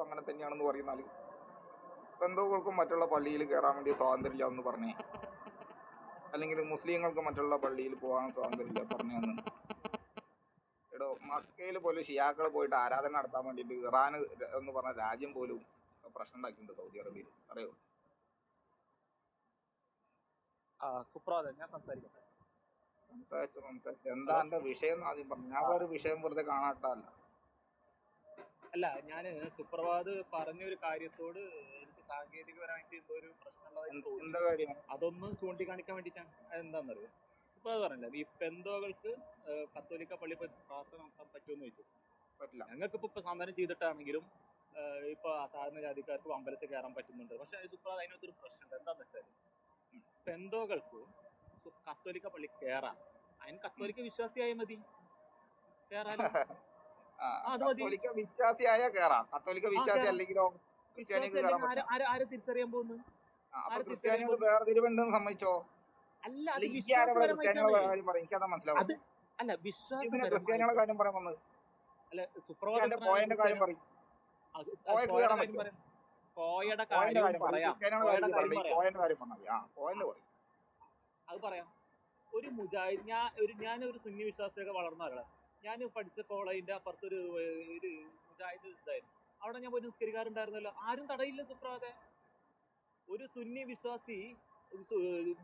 അങ്ങനെ തന്നെയാണെന്ന് പറയുന്നാല് ബന്ധുക്കൾക്കും മറ്റുള്ള പള്ളിയിൽ കയറാൻ വേണ്ടി സ്വാതന്ത്ര്യമില്ല എന്ന് പറഞ്ഞേ, അല്ലെങ്കിൽ മുസ്ലിങ്ങൾക്ക് മറ്റുള്ള പള്ളിയിൽ പോകാൻ സ്വാതന്ത്ര്യമില്ല പറഞ്ഞെന്ന്. എടോ, മക്കയിൽ പോലും ഷിയാക്കൾ പോയിട്ട് ആരാധന നടത്താൻ വേണ്ടിയിട്ട് ഇറാൻ എന്ന് പറഞ്ഞ രാജ്യം പോലും പ്രശ്നം ഉണ്ടാക്കിയിട്ടുണ്ട് സൗദി അറേബ്യയിൽ, അറിയോ? സുപ്രഭാതം, ഞാൻ സംസാരിക്കട്ടെ. സംസാരിച്ചു എന്താ എന്റെ വിഷയം എന്ന് ആദ്യം പറഞ്ഞു. ഞാൻ ഒരു വിഷയം വെറുതെ കാണാട്ടല്ല. അല്ല, ഞാന് സുപ്രഭാത് പറഞ്ഞൊരു കാര്യത്തോട് എനിക്ക് സാങ്കേതികപരമായിട്ട് എന്തോ ഒരു പ്രശ്നമുള്ളതായിട്ട് തോന്നി. എന്താ കാര്യം? അതൊന്ന് ചൂണ്ടിക്കാണിക്കാൻ വേണ്ടിയിട്ടാണ്. എന്താണെന്നറിയോ, ഇപ്പൊ അത് പറഞ്ഞില്ല, ഈ പെന്തോകൾക്ക് കത്തോലിക്ക പള്ളി പോയി പ്രാർത്ഥന നടത്താൻ പറ്റുമെന്ന് ചോദിച്ചു. പറ്റില്ല. ഞങ്ങൾക്ക് ഇപ്പൊ സമരം ചെയ്തിട്ടാണെങ്കിലും ഇപ്പൊ താഴ്ന്ന ജാതിക്കാർക്ക് അമ്പലത്തിൽ കയറാൻ പറ്റുന്നുണ്ട്. പക്ഷെ സുപ്രഭാത് അതിനകത്തൊരു പ്രശ്നമുണ്ട്. എന്താന്ന് വെച്ചാൽ പെന്തോകൾക്ക് കത്തോലിക്ക പള്ളി കയറാം, അതിന് കത്തോലിക്ക വിശ്വാസിയായ മതി, കയറാലോ. കത്തോലിക്ക വിശ്വാസിയായ കയറാം, കത്തോലിക്ക വിശ്വാസി അല്ലെങ്കിലോ ക്രിസ്ത്യാനിക്ക് കയറാൻ പറ്റില്ല. ആരെ തിരിച്ചറിയാൻ പോകുന്നു? അപ്പൊ ക്രിസ്ത്യാനികൾ വേർതിരിവുണ്ടെന്ന് സമ്മതിച്ചോ? അല്ല, അത് ക്രിസ്ത്യാനികളുടെ കാര്യം പറയും, എനിക്കതാ മനസ്സിലാവും. അല്ല, ക്രിസ്ത്യാനികളുടെ കാര്യം പറയാൻ വന്നത്. അല്ല, സുപ്രഭാതന്റെ പോയന്റെ കാര്യം പറയും. കോയയുടെ കാര്യം പറയാം. അത് പറയാം. ഒരു മുജാഹിദ്, ഞാനൊരു സുന്നി വിശ്വാസിയൊക്കെ വളർന്ന ആളാണ്. ഞാൻ പഠിച്ച കോളേജിന്റെ അപ്പുറത്തൊരു മുജാഹിദ് ഇതായിരുന്നു. അവിടെ ഞാൻ പോയി നിസ്കരിക്കാറുണ്ടായിരുന്നല്ലോ, ആരും തടയില്ല സുപ്രഭാതെ. ഒരു സുന്നി വിശ്വാസി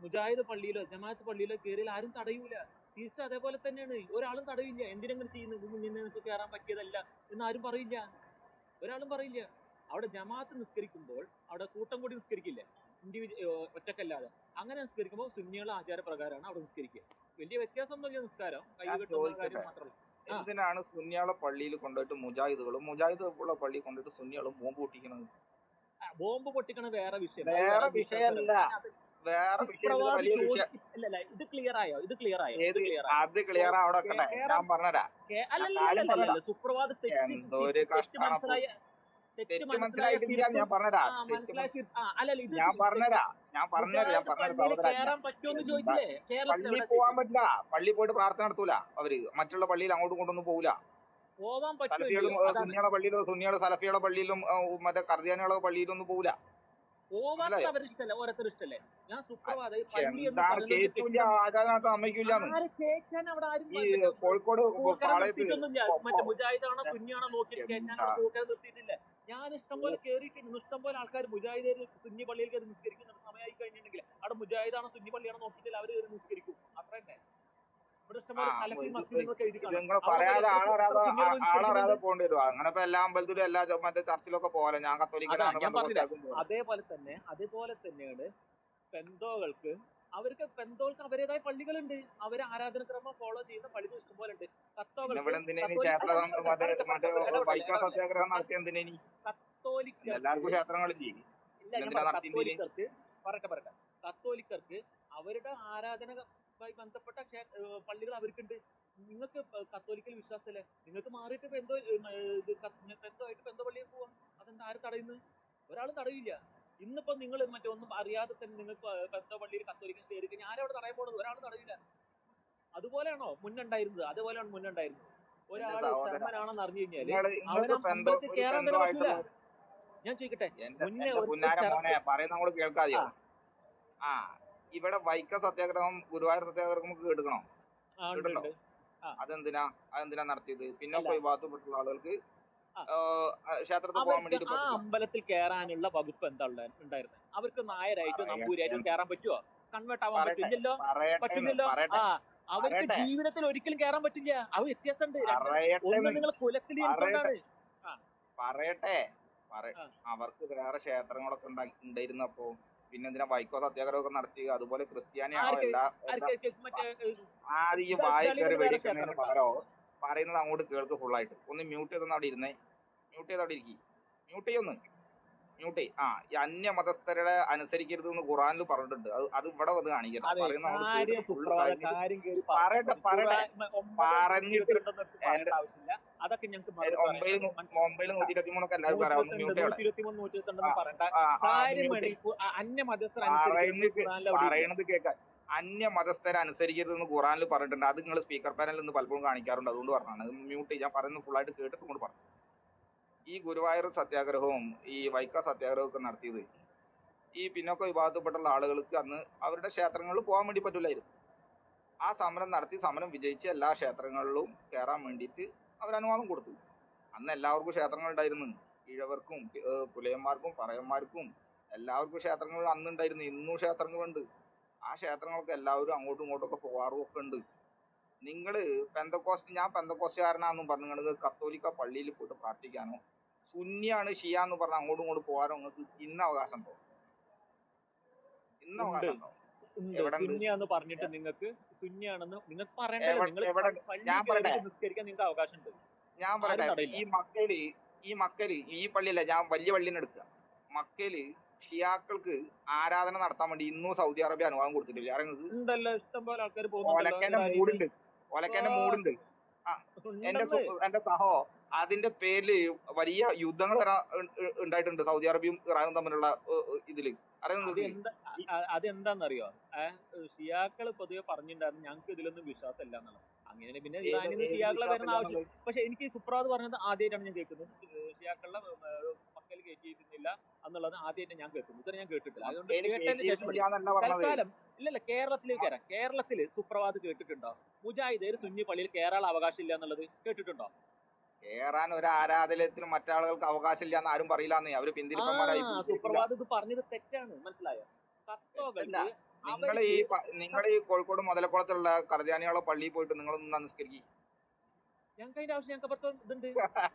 മുജാഹിദ് പള്ളിയിലോ ജമാഅത്ത് പള്ളിയിലോ കയറിയാൽ ആരും തടയൂല. തിരിച്ച് അതേപോലെ തന്നെയാണ്, ഒരാളും തടയില്ല. എന്തിനെങ്കിലും ചെയ്യുന്നത്, നിനക്ക് കയറാൻ പറ്റിയതല്ല എന്നാരും പറയില്ല, ഒരാളും പറയില്ല. അവിടെ ജമാഅത്ത് നിസ്കരിക്കുമ്പോൾ അവിടെ കൂട്ടം കൂടി നിസ്കരിക്കില്ല, ഒറ്റക്കല്ലാതെ. അങ്ങനെ നിസ്കരിക്കുമ്പോൾ സുന്നികളുടെ ആചാരപ്രകാരമാണ് അവിടെ നിസ്കരിക്കുക. വലിയ വ്യത്യാസമൊന്നുമില്ല നിസ്കാരം, കൈകെട്ടുന്ന കാര്യം മാത്രമല്ല. എന്തിനാണ് സുന്നിയാളെ പള്ളിയിൽ കൊണ്ടുപോയിട്ട് മുജാഹിദ് ഉള്ള പള്ളിയിൽ കൊണ്ടുപോയിട്ട് സുന്നികളും ബോംബ് പൊട്ടിക്കണത്? ബോംബ് പൊട്ടിക്കണ വേറെ വിഷയം, വേറെ വിഷയമല്ല, വേറെ വിഷയം. ഇത് ക്ലിയർ ആയോ? അത് ക്ലിയർ അവിടെ ഞാൻ പറഞ്ഞുതരാം. അല്ലല്ല, സുപ്രഭാത് തെറ്റ് മനസ്സിലായിട്ടില്ല, ഞാൻ പറഞ്ഞുതരാം. പള്ളി പോവാൻ പറ്റില്ല, പള്ളി പോയിട്ട് പ്രാർത്ഥന നടത്തൂല അവര്, മറ്റുള്ള പള്ളിയിൽ അങ്ങോട്ടും കൊണ്ടൊന്നും പോകൂല. സുന്നിയുടെ പള്ളിയിലോ സുന്നിയുടെ സലഫിയുടെ പള്ളിയിലും മറ്റേ കർദിയാനികളുടെ പള്ളിയിലൊന്നും പോകൂല. കോഴിക്കോട് മുജാഹിദാണോ സുന്നിയാണോ നോക്കിയിരിക്കാൻ ഞാൻ നിർത്തിയിട്ടില്ല. ഞാൻ ഇഷ്ടംപോലെ കേറിയിട്ടുണ്ട്. ഇഷ്ടംപോലെ ആൾക്കാർ മുജാഹിദ് സുന്നി പള്ളിയിൽ കയറി നിസ്കരിക്കുന്ന സമയമായി കഴിഞ്ഞിട്ടുണ്ടെങ്കിൽ അവിടെ മുജാഹിദാണോ സുന്നി പള്ളിയാണോ നോക്കിയിട്ടില്ല, അവർ കയറി നിസ്കരിക്കും, അത്ര തന്നെ. ഇവിടെ ഇഷ്ടംപോലെ ആളറിയാതെ പോകേണ്ടി വരും. അങ്ങനെ ഇപ്പൊ എല്ലാ അമ്പലത്തിലും എല്ലാ മറ്റേ ചർച്ചിലൊക്കെ പോലെ ഞാൻ കത്തോലിക്കലാണ്. അതേപോലെ തന്നെയാണ് പെന്തോകൾക്ക്. പെന്തോകൾക്ക് അവരുടേതായ പള്ളികളുണ്ട്, അവര് ആരാധനക്രമം ഫോളോ ചെയ്യുന്ന പള്ളികൾ ഇഷ്ടംപോലെ ഉണ്ട്. കത്തോലിക്കർക്ക് അവരുടെ ആരാധനയുമായി ബന്ധപ്പെട്ട പള്ളികൾ അവർക്കുണ്ട്. നിങ്ങൾക്ക് കത്തോലിക്കൽ വിശ്വാസമല്ലേ, നിങ്ങൾക്ക് മാറിയിട്ട് പെന്തോയിട്ട് പെന്തോ പള്ളിയിൽ പോവാം. അതെന്താ, ആര് തടയുന്നു? ഒരാളും തടയില്ല. ഇന്നിപ്പോ നിങ്ങൾ ഒന്നും അറിയാതെ തന്നെ നിങ്ങൾക്ക് പെന്തോ പള്ളിയിൽ കത്തോലിക്കൽ കയറി കഴിഞ്ഞാൽ ആരവിടെ തടയാൻ പോകുന്നത്? ഒരാളും തടയില്ല. അതുപോലെയാണോ മുന്നുണ്ടായിരുന്നത്? അതേപോലെയാണ് മുന്നുണ്ടായിരുന്നത്. ഒരാള് ശർമ്മനാണെന്ന് അറിഞ്ഞു കഴിഞ്ഞാല് അവനെ അമ്പലത്തിൽ കയറാൻ തന്നെ പറ്റില്ല. ഞാൻ ചോദിക്കട്ടെ, കേൾക്കാതെയോ? ഇവിടെ വൈക്കം സത്യാഗ്രഹം ഗുരുവായൂർ സത്യാഗ്രഹം കേൾക്കണോ? അതെന്തിനാ നടത്തിയത്? പിന്നോക്ക വിഭാഗത്തിൽപ്പെട്ടുള്ള ആളുകൾക്ക് ക്ഷേത്രത്തിൽ പോകാൻ വേണ്ടിട്ട് ആ അമ്പലത്തിൽ കയറാനുള്ള വകുപ്പ് എന്താ ഉണ്ടായിരുന്നത്? അവർക്ക് നായരായിട്ടോ നമ്പൂരായിട്ടോ കയറാൻ പറ്റുമോ? കൺവേർട്ട് ആവാൻ പറ്റില്ലല്ലോ. അവർക്ക് ജീവിതത്തിൽ ഒരിക്കലും കയറാൻ പറ്റില്ല. അത് വ്യത്യാസമുണ്ട്. ഒന്ന് നിങ്ങൾ കുലത്തിൽ പറയട്ടെ, അവർക്ക് വേറെ ക്ഷേത്രങ്ങളൊക്കെ ഉണ്ടായിരുന്നപ്പോ പിന്നെ എന്തിനാ വൈക്കോ സത്യാഗ്രഹമൊക്കെ നടത്തി? അതുപോലെ ക്രിസ്ത്യാനിയാണോ? ആദ്യം വായി കയറി വെടിക്കുന്നതിന് പകരോ പറയുന്നത് അങ്ങോട്ട് കേൾക്ക് ഫുള്ളായിട്ട്. ഒന്ന് മ്യൂട്ട് ചെയ്തൊന്ന് അവിടെ ഇരുന്നേ, മ്യൂട്ട് ചെയ്യും. ഈ അന്യ മതസ്ഥരുടെ അനുസരിക്കരുത് എന്ന് ഖുറാനിൽ പറഞ്ഞിട്ടുണ്ട്. അത് ഇവിടെ വന്ന് കാണിക്കണം. പറയുന്ന മൊബൈൽ 123 എല്ലാവരും പറയുന്നത് കേൾക്കാൻ. അന്യ മതസ്ഥരെ അനുസരിക്കരുതെന്ന് ഖുറാനിൽ പറഞ്ഞിട്ടുണ്ട്. അത് നിങ്ങൾ സ്പീക്കർ പാനലിൽ നിന്ന് പലപ്പോഴും കാണിക്കാറുണ്ട്. അതുകൊണ്ട് പറഞ്ഞാണ് മ്യൂട്ട് ചെയ്യാൻ പറയുന്നത് ഫുള്ളായിട്ട് കേട്ടിട്ട് കൊണ്ട് പറഞ്ഞു. ഈ ഗുരുവായൂർ സത്യാഗ്രഹവും ഈ വൈക്കം സത്യാഗ്രഹവും ഒക്കെ നടത്തിയത് ഈ പിന്നോക്ക വിഭാഗത്തിൽപ്പെട്ടുള്ള ആളുകൾക്ക് അന്ന് അവരുടെ ക്ഷേത്രങ്ങളിൽ പോകാൻ വേണ്ടി പറ്റില്ലായിരുന്നു. ആ സമരം നടത്തി സമരം വിജയിച്ച് എല്ലാ ക്ഷേത്രങ്ങളിലും കയറാൻ വേണ്ടിയിട്ട് അവർ അനുവാദം കൊടുത്തു. അന്ന് എല്ലാവർക്കും ക്ഷേത്രങ്ങൾ ഉണ്ടായിരുന്നു. ഈഴവർക്കും പുലയന്മാർക്കും പറയന്മാർക്കും എല്ലാവർക്കും ക്ഷേത്രങ്ങൾ അന്ന് ഉണ്ടായിരുന്നു. ഇന്നും ക്ഷേത്രങ്ങളുണ്ട്. ആ ക്ഷേത്രങ്ങളൊക്കെ എല്ലാവരും അങ്ങോട്ടും ഇങ്ങോട്ടും ഒക്കെ പോകാറും ഒക്കെ ഉണ്ട്. നിങ്ങള് ഞാൻ പെന്തക്കോസ്റ്റുകാരനാന്നും പറഞ്ഞു നിങ്ങൾ കത്തോലിക്ക പള്ളിയിൽ പോയിട്ട് പ്രാർത്ഥിക്കാനോ സുന്നിയാണ് ഷിയ എന്ന് പറഞ്ഞ് അങ്ങോട്ടും ഇങ്ങോട്ടും പോകാനോ നിങ്ങൾക്ക് ഇന്ന് അവകാശം ഉണ്ടോ? ഇന്ന് ഉണ്ട് അവകാശം ഉണ്ടോ? ഉണ്ട്. എവിടെ ഉണ്ട്? സുന്നിയാന്ന് പറഞ്ഞിട്ട് നിങ്ങൾക്ക് സുന്നിയാണെന്ന് നിങ്ങൾക്ക് പറയണ്ടല്ലോ. നിങ്ങൾ എവിടെ? പള്ളി ഞാൻ പറയട്ടെ കയറിയിട്ട് നിസ്കരിക്കാൻ നിങ്ങൾക്ക് അവകാശമുണ്ട്. ഞാൻ ആരും പറയട്ടെ തടയില്ല. ഈ മക്കല് ഈ പള്ളിയല്ല, ഞാൻ വലിയ പള്ളിനെ എടുക്കുക. മക്കയില് ഷിയാക്കൾക്ക് ആരാധന നടത്താൻ വേണ്ടി ഇന്നും സൗദി അറേബ്യ അനുവാദം കൊടുത്തിട്ടില്ല. ആരെങ്കിലും ഉണ്ടല്ലോ, ഇഷ്ടംപോലെ ആൾക്കാർ പോകുന്നുണ്ടല്ലോ ഒലക്കന്റെ ഇറാനിന്ന്. മൂടുണ്ട്. ഒലക്കന്റെ മൂടുണ്ട്. ആ ഉണ്ടെന്ന്. എന്റെ സഹോ അതിന്റെ പേരില് വലിയ യുദ്ധങ്ങൾ വരാൻ ഉണ്ടായിട്ടുണ്ട് സൗദി അറേബ്യയും ഇറാനും തമ്മിലുള്ള ഇതില്. അറിയാം നിങ്ങൾക്ക്? അതെന്താന്നറിയോ? ഷിയാക്കള് പൊതുവെ പറഞ്ഞിട്ടുണ്ടായിരുന്നു ഞങ്ങൾക്ക് ഇതിലൊന്നും വിശ്വാസം ഇല്ല എന്നുള്ളത്. അങ്ങനെ പിന്നെ ഇറാനിൽ നിന്ന് ഷിയാക്കളെ വരുന്ന ആവശ്യം. പക്ഷെ എനിക്ക് സുപ്രാത് പറഞ്ഞത് ആദ്യമായിട്ടാണ് ഞാൻ കേൾക്കുന്നത്. ഷിയാക്കളുടെ മക്കൾ കയറ്റിയിരുന്നില്ല എന്നുള്ളത് ആദ്യമായിട്ട് ഞാൻ കേൾക്കുന്നു. ഇതുവരെ ഞാൻ കേട്ടിട്ടില്ല. അതുകൊണ്ട് കേട്ടതിന് ശേഷം തൽക്കാലം ഇല്ലല്ല കേരളത്തിലേക്ക് വരാം. കേരളത്തില് സുപ്രഭാത് കേട്ടിട്ടുണ്ടോ? മുജാഹിദ് സുന്നി പള്ളിയിൽ കയറാൻ അവകാശം ഇല്ല എന്നുള്ളത് കേട്ടിട്ടുണ്ടോ? കേറാൻ ഒരു ആരാധനത്തിനും മറ്റാളുകൾക്ക് അവകാശം ഇല്ല എന്ന് ആരും പറയില്ലാന്നേ. അവര് പിന്തിരിപ്പന്മാരായി. സുപ്രഭാത് ഇത് പറഞ്ഞത് തെറ്റാണ്, മനസ്സിലായോ? തത്വകൾക്ക് നിങ്ങൾ ഈ കോഴിക്കോട് മുതലക്കുളത്തുള്ള കർദ്യാനികളെ പള്ളിയിൽ പോയിട്ട് നിങ്ങളൊന്നും നിസ്കരിക്കും. ഞങ്ങൾക്ക് അതിന്റെ ആവശ്യം, ഞങ്ങൾക്ക് അപ്പുറത്ത് ഇതുണ്ട്,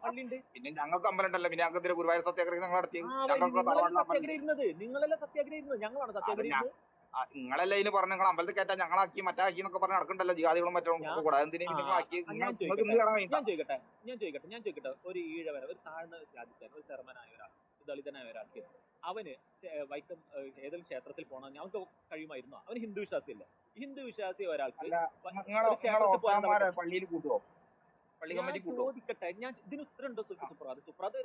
പള്ളിയുണ്ട്. പിന്നെ ഞങ്ങൾക്ക് അമ്പലം ഉണ്ടല്ലോ. പിന്നെ ഞങ്ങൾക്ക് ഗുരുവായൂർ സത്യാഗ്രഹം ഞങ്ങൾ നടത്തി. നിങ്ങളെല്ലാം സത്യാഗ്രഹം ഇരുന്നത്, ഞങ്ങളാണ് സത്യാഗ്രഹം. നിങ്ങളല്ലേ ഇതിന് പറഞ്ഞു നിങ്ങൾ അമ്പലത്തിൽ കയറ്റാൻ ഞങ്ങളാക്കി മറ്റാക്കി എന്നൊക്കെ പറഞ്ഞ് നടക്കണ്ടല്ലോ ജിഹാദികളും മറ്റും കൂടെ. ഞാൻ ചോദിക്കട്ടെ, ഒരു ഈഴവൻ, ഒരു താഴ്ന്ന ജാതിക്കാരൻ, ഒരു ചെറുമനായ ഒരാൾ, ദളിതനായ ഒരാൾക്ക് അവന് വൈക്കം ഏതെങ്കിലും ക്ഷേത്രത്തിൽ പോകണം അവർക്ക് കഴിയുമായിരുന്നോ? അവന് ഹിന്ദു വിശ്വാസിയല്ലേ? ഹിന്ദു വിശ്വാസി ഒരാൾക്ക് പള്ളിയിൽ കൂട്ടുവോ? ചോദിക്കട്ടെ, ഞാൻ ഇതിന് ഉത്തരം ഉണ്ടോ? സുപ്രഭാത് സുപ്രഭാത്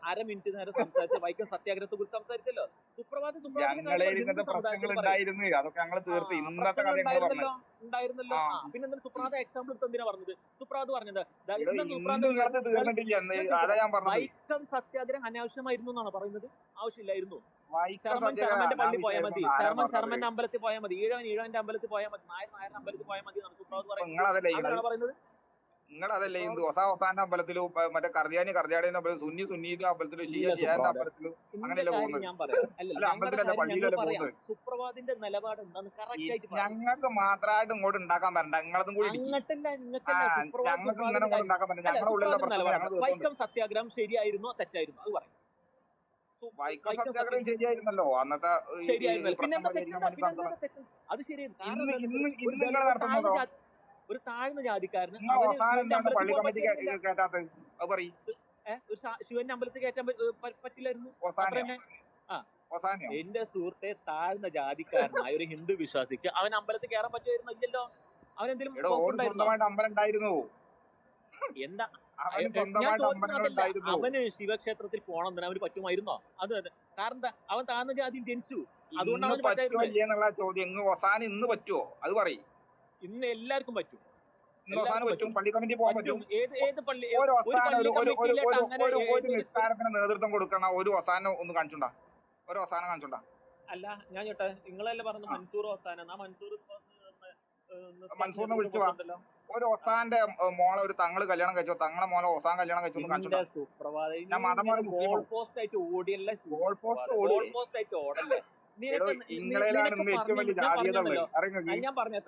1/2 മിനിറ്റ് നേരം സംസാരിച്ച വൈക്കം സത്യാഗ്രഹത്തെ കുറിച്ച് സംസാരിച്ചല്ലോ. സുപ്രഭാത് ഉണ്ടായിരുന്നല്ലോ. പിന്നെ സുപ്രഭാത് എക്സാമ്പിൾ എടുത്ത് എന്തിനാ പറഞ്ഞത്? സുപ്രഭാത് പറഞ്ഞത് വൈക്കം സത്യാഗ്രഹം അനാവശ്യമായിരുന്നു എന്നാണ് പറയുന്നത്. ആവശ്യമില്ലായിരുന്നു. ശർമ്മന്റെ പള്ളി പോയാൽ മതി, ശർമ്മന്റെ അമ്പലത്തിൽ പോയാൽ മതി, ഈഴവന്റെ അമ്പലത്തിൽ പോയാൽ മതി, നായരുടെ അമ്പലത്തിൽ പോയാൽ മതി എന്നാണ് സുപ്രഭാത് പറയുന്നത്. നിങ്ങളതല്ലേ ഹിന്ദു ഒസാന്റെ അമ്പലത്തിലും മറ്റേ കർദ്യാനിയുടെ അമ്പലത്തിലും സുന്നിയുടെ അമ്പലത്തിലും ഷിയാന്റെ അമ്പലത്തിലും അങ്ങനെയല്ലേ പോകുന്നത്? സുപ്രഭാതിന്റെ നിലപാട് എന്താന്ന് കറക്റ്റ് ആയിട്ട് ഞങ്ങൾക്ക് മാത്രമായിട്ട് ഇങ്ങോട്ട് ഉണ്ടാക്കാൻ പറ്റണ്ട. നിങ്ങളതും കൂടി വൈക്കം സത്യാഗ്രഹം ശരിയായിരുന്നോ തെറ്റായിരുന്നോ അത് പറയും. വൈക്കം സത്യാഗ്രഹം ശരിയായിരുന്നല്ലോ അന്നത്തെ. അത് ശരിയായിരുന്നു. ഒരു താഴ്ന്ന ജാതിക്കാരന് ശിവന്റെ അമ്പലത്തിൽ കയറ്റാൻ പറ്റില്ലായിരുന്നു. എന്റെ സുഹൃത്തെ, താഴ്ന്ന ജാതിക്കാരനായ ഒരു ഹിന്ദു വിശ്വാസിക്ക് അവൻ അമ്പലത്തിൽ കയറാൻ പറ്റുമായിരുന്നു? ഇല്ലല്ലോ. അവനെന്തെങ്കിലും അമ്പലം ഉണ്ടായിരുന്നു. എന്താ അവന് ശിവക്ഷേത്രത്തിൽ പോകണം തന്നെ അവന് പറ്റുമായിരുന്നോ? അത് കാരണം എന്താ? അവൻ താഴ്ന്ന ജാതിയിൽ ജനിച്ചു, അതുകൊണ്ടാണ് അവന് പറ്റായിരുന്നത്. ചോദ്യം ഇന്ന് പറ്റുമോ അത് പറയും. ഇന്ന് എല്ലാവർക്കും പറ്റും. പള്ളി കമ്മിറ്റി പോകാൻ പറ്റും. ഏത് പള്ളി നിസ്കാരത്തിന് നേതൃത്വം കൊടുക്കണ ഒരു ഒസാന ഒന്ന് കാണിച്ചുണ്ടാ? ഒരു ഒസാന കാണിച്ചുണ്ടാ? അല്ല, ഞാൻ ചോട്ടെ, നിങ്ങളല്ലേ പറഞ്ഞ മൻസൂർ ഒസാന? മൻസൂറിനെ വിളിച്ചു ഒരു ഒസാന്റെ മോളെ ഒരു തങ്ങള് കല്യാണം കഴിച്ചോ, തങ്ങളെ മോളെ ഒസാൻ കല്യാണം കഴിച്ചോ ഒന്ന് കാണിച്ചുണ്ടാ? ഞാൻ മതം മാറി ഗോൾ പോസ്റ്റ് ആയിട്ട് ഓടിയല്ലേ? ഞാൻ പറഞ്ഞേ,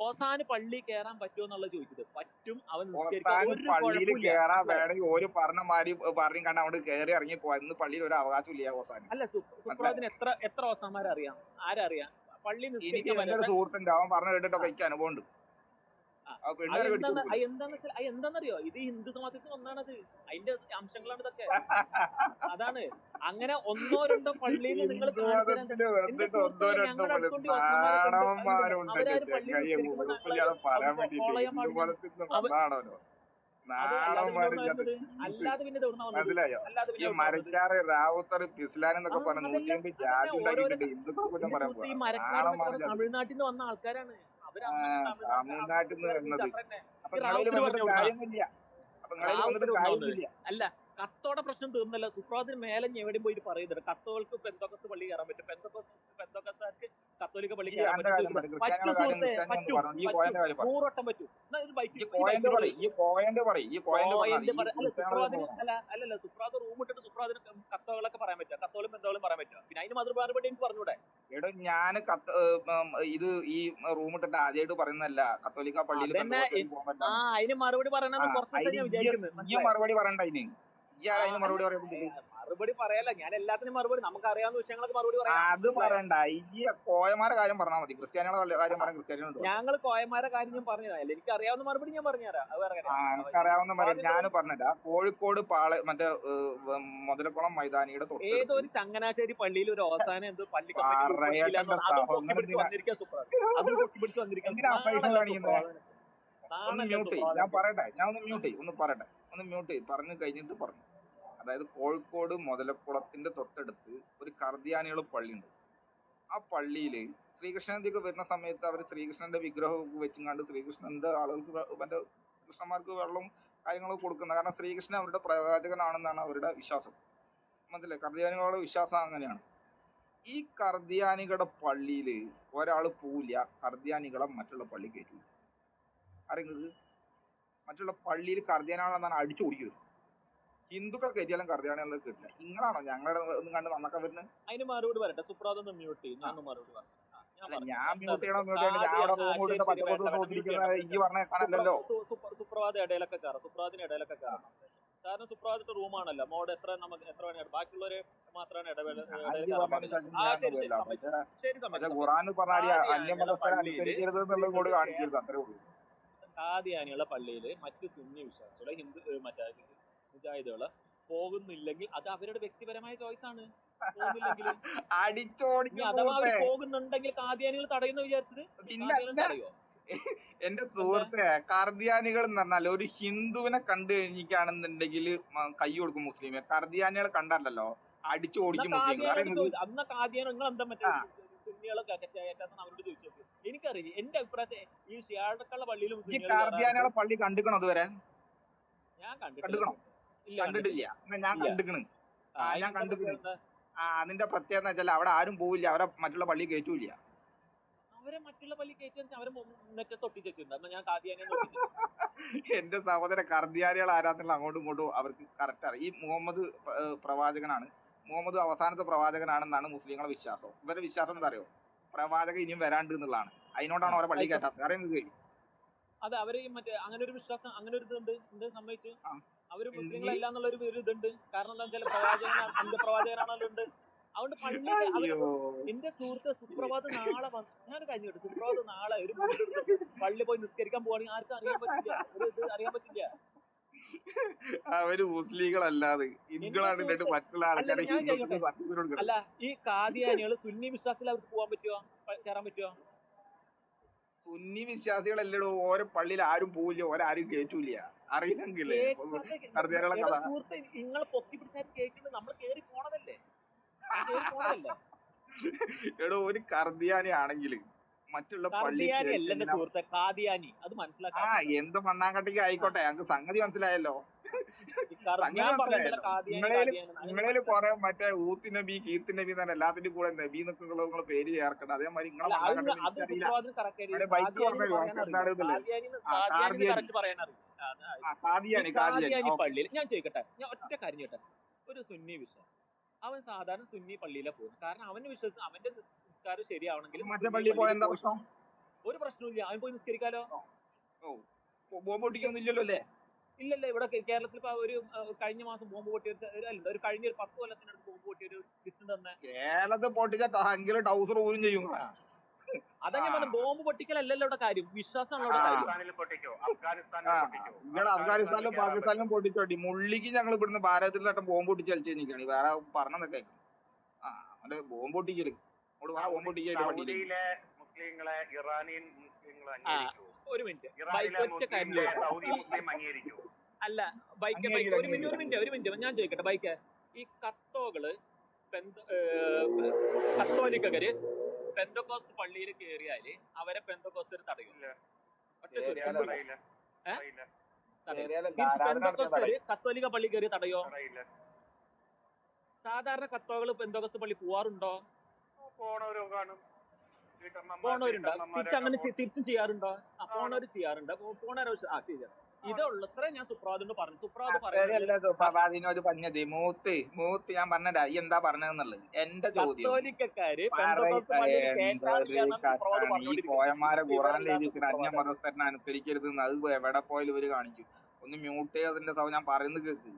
ഓസാന് പള്ളി കയറാൻ പറ്റുമോ എന്നുള്ള ചോദിച്ചത്. പറ്റും. അവൻ പള്ളിയിൽ കയറാൻ വേണമെങ്കിൽ ഒരു പറഞ്ഞ മാതിരി പറഞ്ഞു കണ്ട അവിടെ കയറി ഇറങ്ങി പോവാ. ഇന്ന് പള്ളിയിൽ ഒരു അവകാശം ഇല്ല ഓസാൻ. അല്ല, സുപ്രഭാതിന് എത്ര ഓസാന്മാരെ അറിയാം? ആരറിയാം? പള്ളി സുഹൃത്തുണ്ട്, അവൻ പറഞ്ഞു കേട്ടിട്ടൊക്കെ എനിക്ക് അനുഭവം ഉണ്ട്. എന്താന്നറിയോ? ഇത് ഹിന്ദു സമാജത്തിൽ ഒന്നാണത്. അതിന്റെ അംശങ്ങളാണ് ഇതൊക്കെ. അതാണ്. അങ്ങനെ ഒന്നോ രണ്ടോ പള്ളിയിൽ നിന്ന് നിങ്ങൾ അല്ലാതെ പിന്നെ ഈ മരക്കാറ് റാവുത്തർ പിസ്ലാൻ എന്നൊക്കെ പറഞ്ഞ 150 ജാതി ഉണ്ടാക്കിയിട്ടുണ്ട്. ഹിന്ദുക്കളെ പറയാൻ തമിഴ്നാട്ടിൽ നിന്ന് വന്ന ആൾക്കാരാണ്. തമിഴ്നാട്ടിൽ നിന്ന് വരുന്നത്. അപ്പൊ ഈ നിങ്ങളതിൽ റാവുത്തർ വന്നിട്ട് പറഞ്ഞു കൊടുക്കണം. കാര്യമൊന്നുമില്ല. അപ്പൊ നിങ്ങളതിൽ വന്നിട്ട് റാവുത്തർ ഒന്നാമത്. കാര്യമൊന്നുമില്ല. അല്ല, കത്തോടെ പ്രശ്നം തീർന്നല്ല. സുപ്രഭാതത്തിന് മേലെ എവിടെയും പോയിട്ട് പറയുന്നുണ്ട് കത്തോൾക്ക് പെന്തോക്കസ്ത് പള്ളി കയറാൻ പറ്റും, പെന്തോക്കസ്താർക്ക് കത്തോലിക്ക പള്ളി ഈ കയറാൻ അന്റെ കാര്യം പറയും, പറ്റും. ക്രിസ്ത്യാനികളുടെ കാര്യം സുഹൃത്തെ, ക്രിസ്ത്യാനി ഒന്ന് പറ്റും പറഞ്ഞു. ഈ പറ്റും കോയന്റെ കാര്യം പറയും. 100 വട്ടം പറ്റും. എന്നാ ഒരു ബൈറ്റ് ഈ ഈ കോയന്റ് ബൈറ്റ് പറയും, ഈ കോയന്റ് പറയും, ഈ കോയന്റ് പറഞ്ഞാൽ പോയിന്റ് ഈ അല്ല, ക്രിസ്ത്യാനികളെ സുപ്രഭാതത്തിന് അല്ലല്ല സുപ്രഭാത റൂം ഇട്ടിട്ട് സുപ്രഭാതത്തിന് കത്തോകളൊക്കെ പറയാൻ പറ്റുക, കത്തോളും ബന്ധോളും പറയാൻ പറ്റുക. പിന്നെ അതിന് മറുപടി എനിക്ക് പറഞ്ഞൂടെ? എടോ ഞാൻ ഇത് ഈ റൂം ഇട്ടിട്ട് ആദ്യമായിട്ട് പറയുന്നതല്ല, കത്തോലിക്ക പള്ളിയിൽ അതന്നെ. പെന്തക്കോസ്തിലേക്ക് പോകാൻ ആ, പറ്റില്ല. അതിന് മറുപടി പറയണമെന്ന് കുറച്ച് ദിവസം ഞാൻ വിചാരിക്കുന്നത്. ഈ മനസ്സിലായോ? മറുപടി പറയണ്ട അതിന്. ഈ ആ, അതിന് അല്ല, മറുപടി പറയാൻ മറുപടി പറയല്ല, ഞാൻ എല്ലാത്തിനും മറുപടി, നമുക്ക് അറിയാവുന്ന വിഷയങ്ങൾക്ക് മറുപടി പറയാം. അത് പറയണ്ട. ഈ കോയമാരെ കാര്യം പറഞ്ഞാൽ മതി. ക്രിസ്ത്യാനികളുടെ കാര്യം പറയാൻ ക്രിസ്ത്യാനികളുണ്ട്. ഞങ്ങൾ കോയന്മാരെ കാര്യം ഞാൻ പറഞ്ഞതല്ല, എനിക്ക് അറിയാവുന്ന മറുപടി ഞാൻ പറഞ്ഞുതരാം. അത് വേറെ കാര്യം. എനിക്കറിയാവുന്ന മറുപടി ഞാൻ പറഞ്ഞില്ല. കോഴിക്കോട് മറ്റേ മുതലക്കുളം മൈതാനിയുടെ ഏതോ തൊട്ട് ഒരു ചങ്ങനാശ്ശേരി പള്ളിയിൽ ഒരു അവസാനം എന്തോ പള്ളി കമ്മിറ്റി പറയട്ടെ അതും പൊക്കി പിടിച്ച് വന്നിരിക്കുക സുപ്രഭാത്. അതും പൊക്കി പിടിച്ച് വന്നിരിക്കുക. എന്തിനാ പൈസ കാണിക്കുന്നത്? ഒന്ന് മ്യൂട്ട് ചെയ്യും. ഞാൻ പറയട്ടെ, ഞാൻ ഒന്ന് മ്യൂട്ട് ചെയ്യും. ഒന്ന് മ്യൂട്ട് ചെയ്യും. പറഞ്ഞു കഴിഞ്ഞിട്ട് പറഞ്ഞു. അതായത് കോഴിക്കോട് മുതലക്കുളത്തിന്റെ തൊട്ടടുത്ത് ഒരു കർദിയാനികൾ പള്ളിയുണ്ട്. ആ പള്ളിയില് ശ്രീകൃഷ്ണന്തിക്ക് വരുന്ന സമയത്ത് അവർ ശ്രീകൃഷ്ണന്റെ വിഗ്രഹമൊക്കെ വെച്ചുകൊണ്ട് ശ്രീകൃഷ്ണന്റെ ആളുകൾക്ക് മറ്റേ കൃഷ്ണന്മാർക്ക് വെള്ളം കാര്യങ്ങളൊക്കെ കൊടുക്കുന്നത്. കാരണം ശ്രീകൃഷ്ണൻ അവരുടെ പ്രവാചകനാണെന്നാണ് അവരുടെ വിശ്വാസം. മനസ്സിലായി? കർദിയാനികളുടെ വിശ്വാസം അങ്ങനെയാണ്. ഈ കർദിയാനികളുടെ പള്ളിയില് ഒരാൾ പോവില്ല, കർദിയാനികളെ മറ്റുള്ള പള്ളി കയറ്റില്ല. അറിയുന്നത് മറ്റുള്ള പള്ളിയിൽ കർദിയാനികളെന്നാണ് അടിച്ചു ഓടിക്കുക. ഹിന്ദുക്കൾ കയറ്റിയാലും കർദിയാനികളെ കിട്ടില്ല. നിങ്ങളാണോ ഞങ്ങളുടെ ഒന്നും കണ്ട് നന്നൊക്കെ വരുന്നത്? അതിന് മറുപടി പറയട്ടെ. സുപ്രഭാതം ഒന്ന് മ്യൂട്ട് ചെയ്യും. ഞാൻ മറുപടി പറയാം. ഞാൻ മ്യൂട്ട് ചെയ്യണം, മ്യൂട്ട് ചെയ്യണം. ഞാൻ അവിടെ റൂം കൊടുത്ത് പച്ചക്കൊത്ത് തോന്നിരിക്കുന്നത് ഈ പറഞ്ഞ കാണല്ലോ. സുപ്രഭാത ഇടയിലൊക്കെ കയറാം, സുപ്രഭാതത്തിന് ഇടയിലൊക്കെ കയറാം. കാരണം സുപ്രഭാതത്തിന്റെ റൂമാണല്ലോ, മോഡ് എത്ര നമുക്ക് എത്ര വേണം, ബാക്കിയുള്ളവരെ മാത്രമാണ് ഇടവേള ഖുറാന് പറഞ്ഞാൽ അന്യമതസ്ഥരെ അനുസരിക്കരുത് എന്നുള്ളത് കൂടി കാണിക്കരുത്. അത്രേ ഉള്ളൂ. കാദിയാനിയുള്ള പള്ളിയില് മറ്റു സുന്നി വിശ്വാസികളെ മറ്റേ മുജാഹിദുകള് പോകുന്നില്ലെങ്കിൽ അത് അവരുടെ വ്യക്തിപരമായ ചോയ്സ് ആണ്. പോകുന്നില്ലെങ്കിൽ അഥവാ അവർ പോകുന്നുണ്ടെങ്കിൽ കാദിയാനികൾ തടയുന്ന വിചാരിച്ചത് തടയോ? എന്റെ സുഹൃത്തെ, കർദിയാനികൾ എന്ന് പറഞ്ഞാൽ ഒരു ഹിന്ദുവിനെ കണ്ടു കഴിഞ്ഞിട്ടാണെന്നുണ്ടെങ്കിൽ കൈ കൊടുക്കും മുസ്ലിമെ. കർദിയാനികളെ കണ്ടല്ലോ അടിച്ചു ഓടിക്കും മുസ്ലിങ്ങൾ. അന്ന കാദിയാനോ നിങ്ങൾ എന്താ മറ്റേ സുന്നികളൊക്കെ അവരോട് ചോദിച്ചു നോക്ക്. എനിക്കറിയില്ല, എന്റെ അഭിപ്രായത്തെ ഈ ഷിയാടക്കുള്ള പള്ളിയിലും കർദിയാനികളെ പള്ളി കണ്ടിക്കണോ അതുവരെ? ഞാൻ കണ്ടിട്ടില്ല. കണ്ടിട്ടില്ല. ഞാൻ കണ്ടിക്കണ്. ഞാൻ കണ്ടിക്കണ്. അതിന്റെ പ്രത്യേകത വെച്ചാൽ അവിടെ ആരും പോവില്ല, അവരെ മറ്റുള്ള പള്ളി കയറ്റൂല. അവരെ മറ്റുള്ള പള്ളി കയറ്റി അവരെ തൊട്ടിച്ചിട്ടുണ്ട്. ഞാൻ കാദിയാനെ എന്റെ സഹോദര, കർദിയാനികൾ ആരാന്നുള്ള അങ്ങോട്ടും ഇങ്ങോട്ടും അവർക്ക് കറക്റ്റ് അറിയാം. ഈ മുഹമ്മദ് പ്രവാചകനാണ്, മുഹമ്മദ് അവസാനത്തെ പ്രവാചകനാണെന്നാണ് മുസ്ലിങ്ങളുടെ വിശ്വാസം. ഇവരുടെ വിശ്വാസം എന്താ അറിയോ? പ്രവാചകൻ ഇനിയും വരാണ്ട് എന്നുള്ളതാണ്. അതിനോടാണ് അവരെ പള്ളി കയറ്റാത്തത്. അറിയുന്നത്? അതെ, അവര് മറ്റേ അങ്ങനെ ഒരു വിശ്വാസം, അങ്ങനെ ഒരു ഇതുണ്ട് സമ്മതിച്ചു. അവര് മുസ്ലിങ്ങളല്ല എന്നുള്ള ഒരു ഇതുണ്ട്. കാരണം എന്താ വെച്ചാൽ പ്രവാചകനാണ്, അന്ത്യപ്രവാചകനാണല്ലോ ഉണ്ട്. അതുകൊണ്ട് പള്ളി എന്റെ സുഹൃത്ത് സുപ്രഭാത് നാളെ ഞാൻ കഴിഞ്ഞിട്ട് സുപ്രഭാത് നാളെ ഒരു പള്ളി പോയി നിസ്കരിക്കാൻ പോവാണെങ്കിൽ ആർക്കും അറിയാൻ പറ്റില്ല, ഒരു ഇത് അറിയാൻ പറ്റില്ല. അവര് മുസ്ലിങ്ങളല്ലാതെ മറ്റുള്ള ആൾക്കാരെ. അല്ല, ഈ കാദിയാനികൾ സുന്നി വിശ്വാസത്തിൽ അവർക്ക് പോകാൻ പറ്റുമോ, കയറാൻ പറ്റുമോ? സുന്നി വിശ്വാസികളല്ലടോ, ഓരോ പള്ളിയിൽ ആരും പോവില്ല, ഓരാരും കേറ്റൂല. അറിയില്ലെങ്കിലേ സുഹൃത്ത് നിങ്ങളെ പൊക്കി പിടിച്ചാൽ കേട്ടിട്ട് നമ്മൾ കേറി പോണതല്ലേ. എടോ, ഒരു കർദിയാനി ആണെങ്കിൽ മറ്റുള്ള പള്ളി സുഹൃത്തെ കാദിയാനി അത് മനസ്സിലാക്കാം. എന്ത് മണ്ണാങ്കട്ടിക്ക് ആയിക്കോട്ടെ, ഞങ്ങക്ക് സംഗതി മനസ്സിലായല്ലോ. നിങ്ങളേല് കൊറേ മറ്റേ ഊത്തി നബി, കീർത്തി നബി തന്നെ എല്ലാത്തിന്റെ കൂടെ നബി നിങ്ങളെ പേര് ചേർക്കണം. അതേമാതിരി നിങ്ങളെ പള്ളിയിൽ ഞാൻ ചോദിക്കട്ടെ, ഞാൻ ഒറ്റ കാര്യം ചോട്ടെ. ഒരു സുന്നി വിശ്വാസം, അവൻ സാധാരണ സുന്നി പള്ളിയിലെ പോകും. കാരണം അവന്റെ വിശ്വാസം, അവന്റെ നിസ്കാരം ശരിയാവണമെങ്കിൽ മറ്റേ പള്ളിയിൽ പോയാൽ എന്താ പ്രശ്നം? ഒരു പ്രശ്നമില്ല, അവൻ പോയി നിസ്കരിക്കാലോ. ബോംബ് പൊട്ടിക്കൊന്നുമില്ലല്ലോ അല്ലേ? ഇല്ലല്ല, ഇവിടെ കേരളത്തിൽ ഇപ്പൊ ഒരു കഴിഞ്ഞ മാസം ബോംബ് പൊട്ടിയ ഒരു കഴിഞ്ഞ ഒരു 10 കൊല്ലത്തിനടുത്ത് ബോംബ് പൊട്ടിയ ഒരു ലിസ്റ്റ് തന്നെ. കേരളത്തിൽ പൊട്ടിച്ച ടൗസർ പോലും ചെയ്യും. അതാ ഞാൻ പറഞ്ഞ, ബോംബ് പൊട്ടിക്കലല്ലല്ലോ ഇവിടെ കാര്യം, വിശ്വാസമാണല്ലോ അഫ്ഗാനിസ്ഥാനിലും പാകിസ്ഥാനിലും പൊട്ടിച്ചോട്ടി. മുള്ളിക്ക് ഞങ്ങൾ ഇവിടുന്ന് ഭാരതത്തിൽ തട്ടം ബോംബ് പൊട്ടിച്ച് കളിച്ചു കഴിഞ്ഞാണ്. വേറെ പറഞ്ഞതൊക്കെ ബോംബ് പൊട്ടിക്കല് ബോംബ് പൊട്ടിക്കല്. സൗദിയിലെ മുസ്ലിങ്ങളെ ഇറാനിയൻ മുസ്ലിങ്ങളെ ഒരു മിനിറ്റ് അല്ല ബൈക്ക് ഒരു മിനിറ്റ് ഞാൻ ചോദിക്കട്ടെ. ബൈക്ക് ഈ കത്തോകള് കത്തോലിക്കര് പെന്തക്കോസ്ത് പള്ളിയിൽ കയറിയാല് അവരെ പെന്തക്കോസ്തര് തടയില്ല. ഏഹ് തടയില്ല. തടയും. കയറിയാലല്ല തിരിച്ച് ആരാധന നടത്തിയ പെന്തോക്കസ്തര് തടയും. കത്തോലിക്ക പള്ളി കയറി തടയോ? തടയില്ല. സാധാരണ കത്തോകൾ പെന്തോക്കസ്ത് പള്ളി പോവാറുണ്ടോ? പോണവരും കാണും. വീട്ടമ്മമാർ പോണവരുണ്ടോ? തിരിച്ച് വീട്ടമ്മമാരൊക്കെ അങ്ങനെ തിരിച്ചും ചെയ്യാറുണ്ടോ? പോണവര് ചെയ്യാറുണ്ട്. പോണവരെ ശരിയാണ്. ഇതേ ഉള്ളു. ഇത്രയും ഞാൻ സുപ്രഭാതോട് പറഞ്ഞു. സുപ്രഭാത് പറയുന്നത് അത്രയല്ല സുപ്രഭാതിനൊരു പഞ്ഞത് മൂത്ത് ഞാൻ പറഞ്ഞതാ ഈ എന്താ പറഞ്ഞതെന്നുള്ളത്. എന്റെ ചോദ്യം കത്തോലിക്കക്കാര് പെന്തോക്കസ്ത് പറ പള്ളിയിൽ എന്തൊരു കേറ്റാറില്ല എന്നാണ് സുപ്രഭാത് കഷ്ടാണ്. ഈ പറഞ്ഞുകൊണ്ടിരിക്കുന്നത്. കോയന്മാരെ ഇത് ഖുറാനിൽ വിവരമില്ലാത്ത എഴുതിയിട്ട് അന്യ സുപ്രഭാതം. മതസ്ഥരനെ അനുസരിക്കരുത് എന്ന് അത് എവിടെ പോയാലും ഇവര് കാണിക്കും. ഒന്ന് മ്യൂട്ട് ചെയ്തതിന്റെ സൗ ഞാൻ പറയുന്നത് കേൾക്ക്.